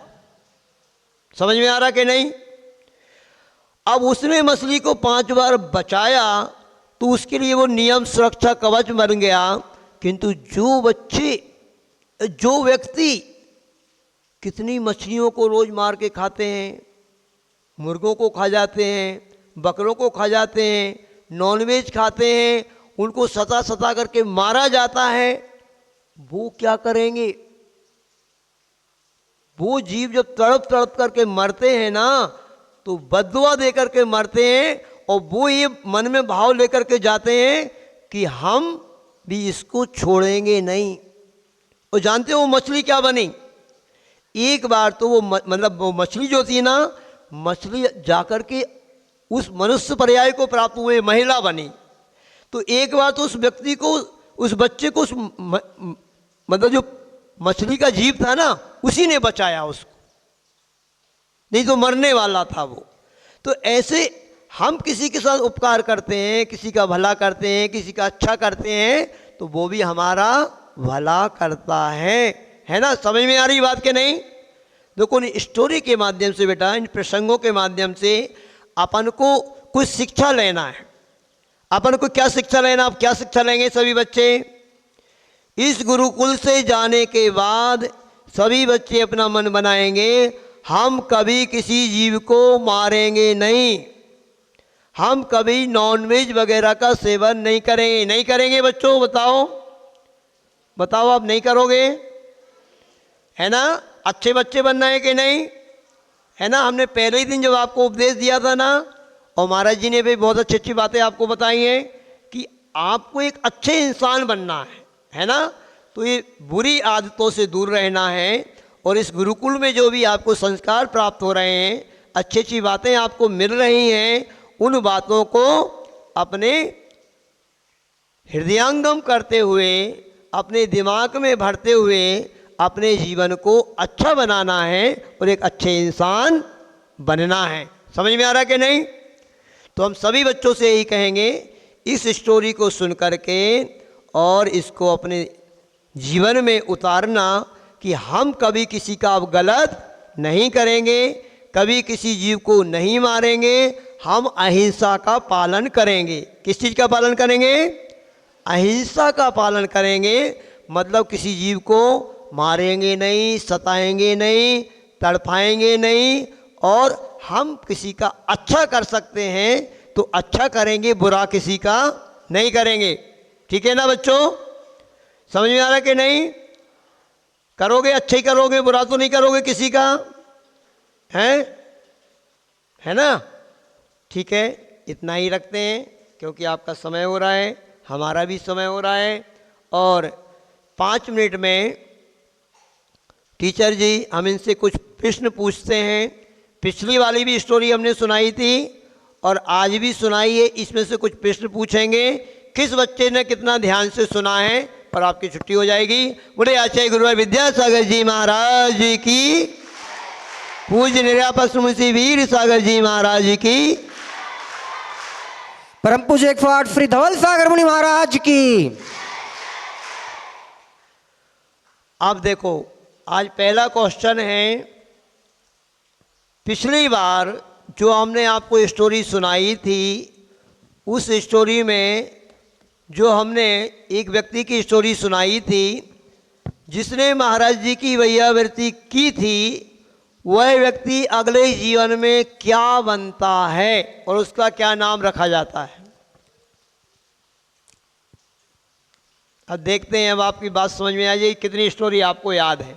समझ में आ रहा कि नहीं? अब उसने मछली को 5 बार बचाया तो उसके लिए वो नियम सुरक्षा कवच बन गया। किंतु जो व्यक्ति कितनी मछलियों को रोज मार के खाते हैं, मुर्गों को खा जाते हैं, बकरों को खा जाते हैं, नॉनवेज खाते हैं, उनको सता सता करके मारा जाता है, वो क्या करेंगे? वो जीव जब तड़प तड़प करके मरते हैं ना, तो बद्दुआ दे करके मरते हैं, और वो ये मन में भाव लेकर के जाते हैं कि हम भी इसको छोड़ेंगे नहीं। और जानते हो वो मछली क्या बनी? एक बार तो वो मतलब वो मछली जो थी ना, मछली जाकर के उस मनुष्य पर्याय को प्राप्त हुए महिला बनी। तो एक बार तो उस व्यक्ति को, उस बच्चे को, उस मतलब जो मछली का जीव था ना, उसी ने बचाया उसको, नहीं तो मरने वाला था वो। तो ऐसे हम किसी के साथ उपकार करते हैं, किसी का भला करते हैं, किसी का अच्छा करते हैं, तो वो भी हमारा भला करता है ना। समझ में आ रही बात के नहीं? देखो, इन स्टोरी के माध्यम से बेटा, इन प्रसंगों के माध्यम से अपन को कुछ शिक्षा लेना है। अपन को क्या शिक्षा लेना? आप क्या शिक्षा लेंगे सभी बच्चे? इस गुरुकुल से जाने के बाद सभी बच्चे अपना मन बनाएंगे, हम कभी किसी जीव को मारेंगे नहीं, हम कभी नॉनवेज वगैरह का सेवन नहीं करेंगे। नहीं करेंगे बच्चों? बताओ बताओ, आप नहीं करोगे, है ना? अच्छे बच्चे बनना है कि नहीं, है ना? हमने पहले ही दिन जब आपको उपदेश दिया था ना, और महाराज जी ने भी बहुत अच्छी अच्छी बातें आपको बताई हैं कि आपको एक अच्छे इंसान बनना है ना? तो ये बुरी आदतों से दूर रहना है, और इस गुरुकुल में जो भी आपको संस्कार प्राप्त हो रहे हैं, अच्छी अच्छी बातें आपको मिल रही हैं, उन बातों को अपने हृदयंगम करते हुए, अपने दिमाग में भरते हुए अपने जीवन को अच्छा बनाना है और एक अच्छे इंसान बनना है। समझ में आ रहा कि नहीं? तो हम सभी बच्चों से यही कहेंगे, इस स्टोरी को सुन करके और इसको अपने जीवन में उतारना कि हम कभी किसी का गलत नहीं करेंगे, कभी किसी जीव को नहीं मारेंगे, हम अहिंसा का पालन करेंगे। किस चीज़ का पालन करेंगे? अहिंसा का पालन करेंगे। मतलब किसी जीव को मारेंगे नहीं, सताएंगे नहीं, तड़पाएंगे नहीं, और हम किसी का अच्छा कर सकते हैं तो अच्छा करेंगे, बुरा किसी का नहीं करेंगे। ठीक है ना बच्चों? समझ में आ रहा कि नहीं? करोगे, अच्छा ही करोगे, बुरा तो नहीं करोगे किसी का, है ना? ठीक है, इतना ही रखते हैं, क्योंकि आपका समय हो रहा है, हमारा भी समय हो रहा है, और 5 मिनट में टीचर जी हम इनसे कुछ प्रश्न पूछते हैं। पिछली वाली भी स्टोरी हमने सुनाई थी और आज भी सुनाई है, इसमें से कुछ प्रश्न पूछेंगे। किस बच्चे ने कितना ध्यान से सुना है, और आपकी छुट्टी हो जाएगी। बड़े आचार्य गुरुवार विद्यासागर जी महाराज की, पूज्य निर्यापक्ष मुंशी वीर सागर जी महाराज की, परम पूज्य एक फाट श्री धवल सागर मुनि महाराज की। अब देखो, आज पहला क्वेश्चन है, पिछली बार जो हमने आपको स्टोरी सुनाई थी, उस स्टोरी में जो हमने एक व्यक्ति की स्टोरी सुनाई थी जिसने महाराज जी की वैयावृत्ति की थी, वह व्यक्ति अगले जीवन में क्या बनता है और उसका क्या नाम रखा जाता है। अब देखते हैं, अब आपकी बात समझ में आ जाएगी, कितनी स्टोरी आपको याद है।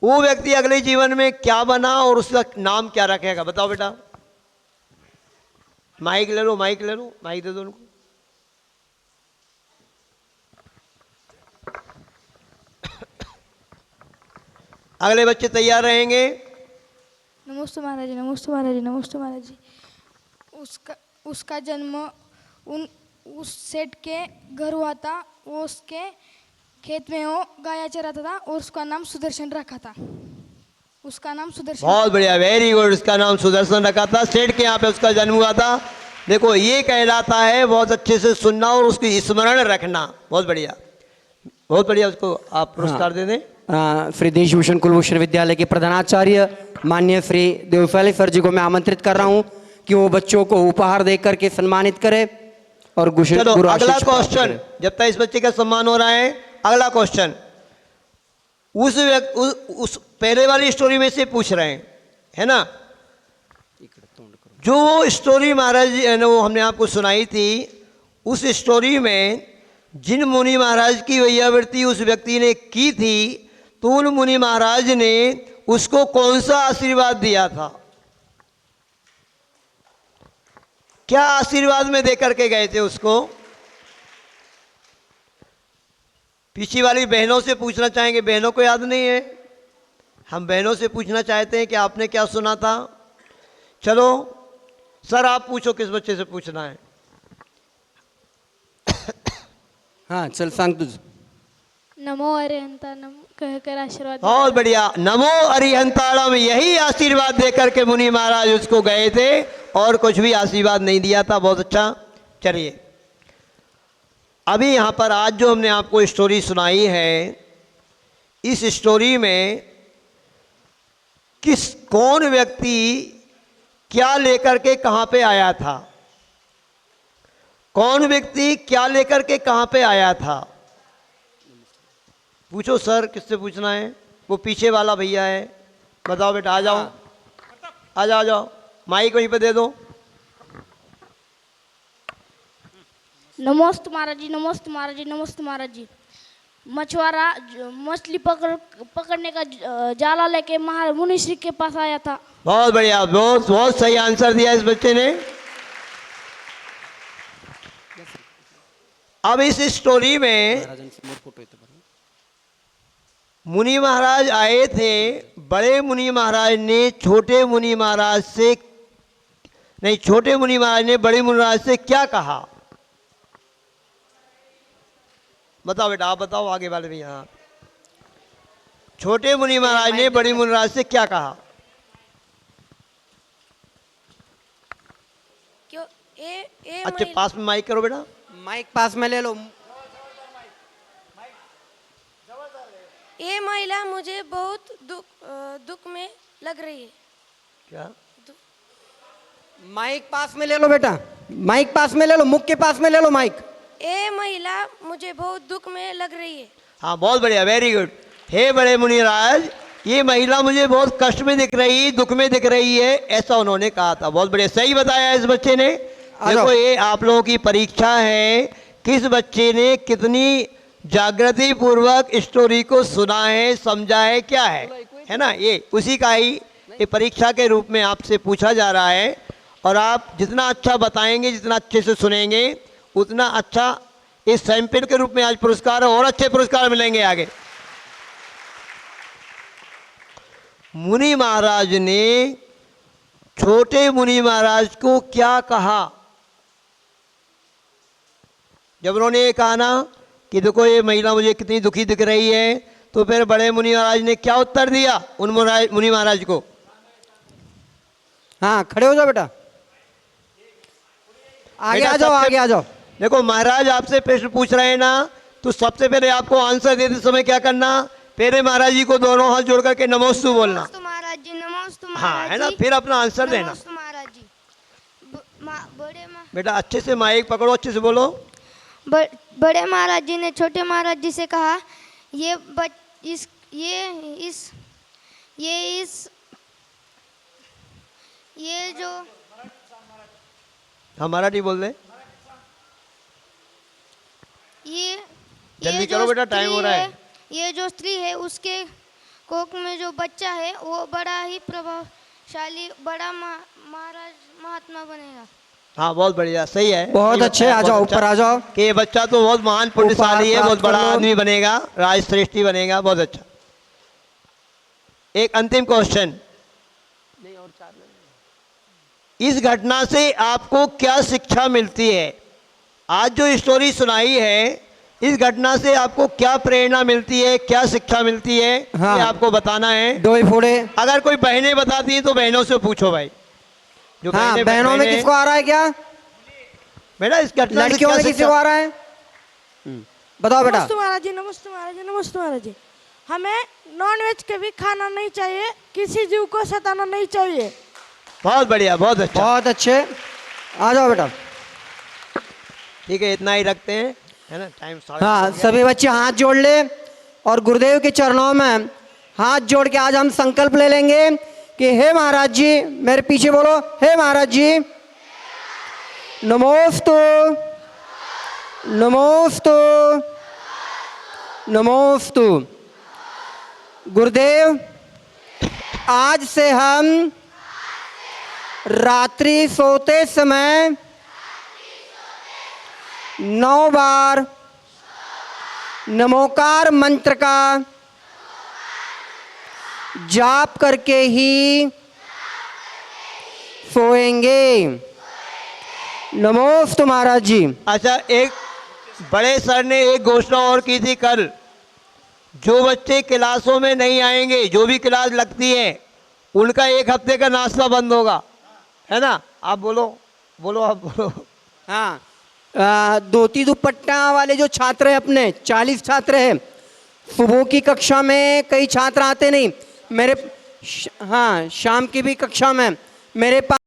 वो व्यक्ति अगले जीवन में क्या बना और उसका नाम क्या रखेगा, बताओ बेटा। माइक ले लो, माइक ले लो, माइक दे दो उनको। अगले बच्चे तैयार रहेंगे। नमस्ते महाराज जी, नमस्ते महाराज जी, नमस्ते महाराज जी। उसका जन्म उस सेठ के घर हुआ था। वो उसके खेत में वो गाया चराता था और उसका नाम सुदर्शन रखा था। उसका नाम सुदर्शन। बहुत बढ़िया, वेरी गुड। उसका नाम सुदर्शन रखा था, सेठ के यहाँ पे उसका जन्म हुआ था। देखो, ये कहलाता है बहुत अच्छे से सुनना और उसकी स्मरण रखना। बहुत बढ़िया, बहुत बढ़िया। उसको आप पुरस्कार दे दें। श्री देशभूषण कुलभूषण विद्यालय के प्रधानाचार्य माननीय श्री देवफैली सर जी को मैं आमंत्रित कर रहा हूँ कि वो बच्चों को उपहार दे करके सम्मानित करे और चलो अगला क्वेश्चन, जब तक इस बच्चे का सम्मान हो रहा है, अगला क्वेश्चन उस पहले वाली स्टोरी में से पूछ रहे हैं, है ना? जो वो स्टोरी महाराज जी ने वो हमने आपको सुनाई थी, उस स्टोरी में जिन मुनि महाराज की वैयावृत्ति उस व्यक्ति ने की थी, तो उन मुनि महाराज ने उसको कौन सा आशीर्वाद दिया था? क्या आशीर्वाद में दे करके गए थे उसको? पीछे वाली बहनों से पूछना चाहेंगे, बहनों को याद नहीं है? हम बहनों से पूछना चाहते हैं कि आपने क्या सुना था। चलो सर आप पूछो, किस बच्चे से पूछना है? हाँ चल सांग तुझ. नमो अरिहंता नम कहकर आशीर्वाद बहुत बढ़िया, नमो अरिहंताणम, यही आशीर्वाद देकर के मुनि महाराज उसको गए थे और कुछ भी आशीर्वाद नहीं दिया था। बहुत अच्छा। चलिए अभी यहाँ पर आज जो हमने आपको स्टोरी सुनाई है, इस स्टोरी में कौन व्यक्ति क्या लेकर के कहाँ पे आया था? कौन व्यक्ति क्या लेकर के कहाँ पे आया था? पूछो सर, किससे पूछना है? वो पीछे वाला भैया है, बताओ बेटा। आ जाओ आ जाओ आ जाओ, माइक वहीं पे दे दो। नमस्ते महाराज जी, नमस्ते महाराज जी, नमस्ते महाराज जी। मछुआरा मछली पकड़ने का जाला लेके मुनि श्री के पास आया था। बहुत बढ़िया, बहुत बहुत सही आंसर दिया इस बच्चे ने। अब इस स्टोरी में मुनि महाराज आए थे। बड़े मुनि महाराज ने छोटे मुनि महाराज से नहीं, छोटे मुनि महाराज ने बड़े मुनि महाराज से क्या कहा? बताओ बेटा, आप बताओ, आगे वाले भी यहाँ। छोटे मुनि महाराज ने बड़े मुनि महाराज से क्या कहा? क्यों ए अच्छे पास में माइक करो बेटा। माइक पास में ले लो। ये महिला मुझे बहुत दुख में लग रही है। क्या? माइक पास में ले लो बेटा, माइक पास में ले लो, मुख के पास में ले लो माइक। ये महिला मुझे बहुत दुख में लग रही है। हाँ बहुत बढ़िया, वेरी गुड। हे बड़े मुनिराज, ये महिला मुझे बहुत कष्ट में दिख रही, दुख में दिख रही है, ऐसा उन्होंने कहा था। बहुत बढ़िया, सही बताया इस बच्चे ने। देखो ये आप लोगों की परीक्षा है, किस बच्चे ने कितनी जागृति पूर्वक स्टोरी को सुना है, समझा है, क्या है ना? ये उसी का ही ये परीक्षा के रूप में आपसे पूछा जा रहा है। और आप जितना अच्छा बताएंगे, जितना अच्छे से सुनेंगे, उतना अच्छा इस चैंपियन के रूप में आज पुरस्कार और अच्छे पुरस्कार मिलेंगे आगे। मुनि महाराज ने छोटे मुनि महाराज को क्या कहा? जब उन्होंने ये कहा ना कि देखो ये महिला मुझे कितनी दुखी दिख रही है, तो फिर बड़े मुनि महाराज ने क्या उत्तर दिया उन मुनि महाराज को? हाँ खड़े हो जाओ बेटा, आगे आ जाओ, आगे आ जाओ। देखो महाराज आपसे प्रश्न पूछ रहे हैं ना, तो सबसे पहले आपको आंसर देते समय क्या करना? पहले महाराज जी को दोनों हाथ जोड़ करके नमोस्तु बोलना। नमस्ते महाराज जी, नमस्ते हाँ महाराज है ना, जी। फिर अपना आंसर देना। नमस्ते महाराज जी। बेटा अच्छे से माइक पकड़ो, अच्छे से बोलो। बड़े महाराज जी ने छोटे महाराज जी से कहा, ये जो हाँ मराठी बोल दे। जल्दी करो बेटा, टाइम हो रहा है। ये जो स्त्री है उसके कोख में जो बच्चा है वो बड़ा ही प्रभावशाली बड़ा महाराज महात्मा बनेगा। हाँ बहुत बढ़िया, सही है, बहुत अच्छे। आ जाओ, ऊपर आ जाओ। कि ये बच्चा तो बहुत महान पुण्यशाली है, बहुत बड़ा प्राप्त कर लो। आदमी बनेगा, राजश्रेष्ठी बनेगा। बहुत अच्छा। एक अंतिम क्वेश्चन, इस घटना से आपको क्या शिक्षा मिलती है? आज जो स्टोरी सुनाई है, इस घटना से आपको क्या प्रेरणा मिलती है, क्या शिक्षा मिलती है? हाँ। ये आपको बताना है। डोई फोड़े। अगर कोई बहनें बताती हैं तो बहनों से पूछो भाई। जो हाँ बहनों में किसको आ रहा है क्या? बेटा इस घटना से लड़कियों क्या में किसी को शिक्षा? आ रहा है? बताओ बेटा। नमस्ते महाराज जी, नमस्ते महाराज जी, नमस्ते महाराज जी। हमें नॉन वेज कभी खाना नहीं चाहिए, किसी जीव को सताना नहीं चाहिए। बहुत बढ़िया, बहुत अच्छा, बहुत अच्छे। आ जाओ बेटा। ठीक है, इतना ही रखते हैं, है ना? टाइम हाँ सभी बच्चे हाथ जोड़ ले और गुरुदेव के चरणों में हाथ जोड़ के आज हम संकल्प ले लेंगे कि हे महाराज जी, मेरे पीछे बोलो, हे महाराज जी, नमोस्तु नमोस्तु नमोस्तु। गुरुदेव, आज से हम रात्रि सोते समय 9 बार नमोकार मंत्र का जाप करके ही सोएंगे। नमोस्तु महाराज जी। अच्छा, एक बड़े सर ने एक घोषणा और की थी कल, जो बच्चे क्लासों में नहीं आएंगे, जो भी क्लास लगती है, उनका 1 हफ्ते का नाश्ता बंद होगा, है ना? आप बोलो, आप बोलो। हाँ, धोती दुपट्टा वाले जो छात्र हैं, अपने 40 छात्र हैं, सुबह की कक्षा में कई छात्र आते नहीं, मेरे हाँ शाम की भी कक्षा में मेरे पास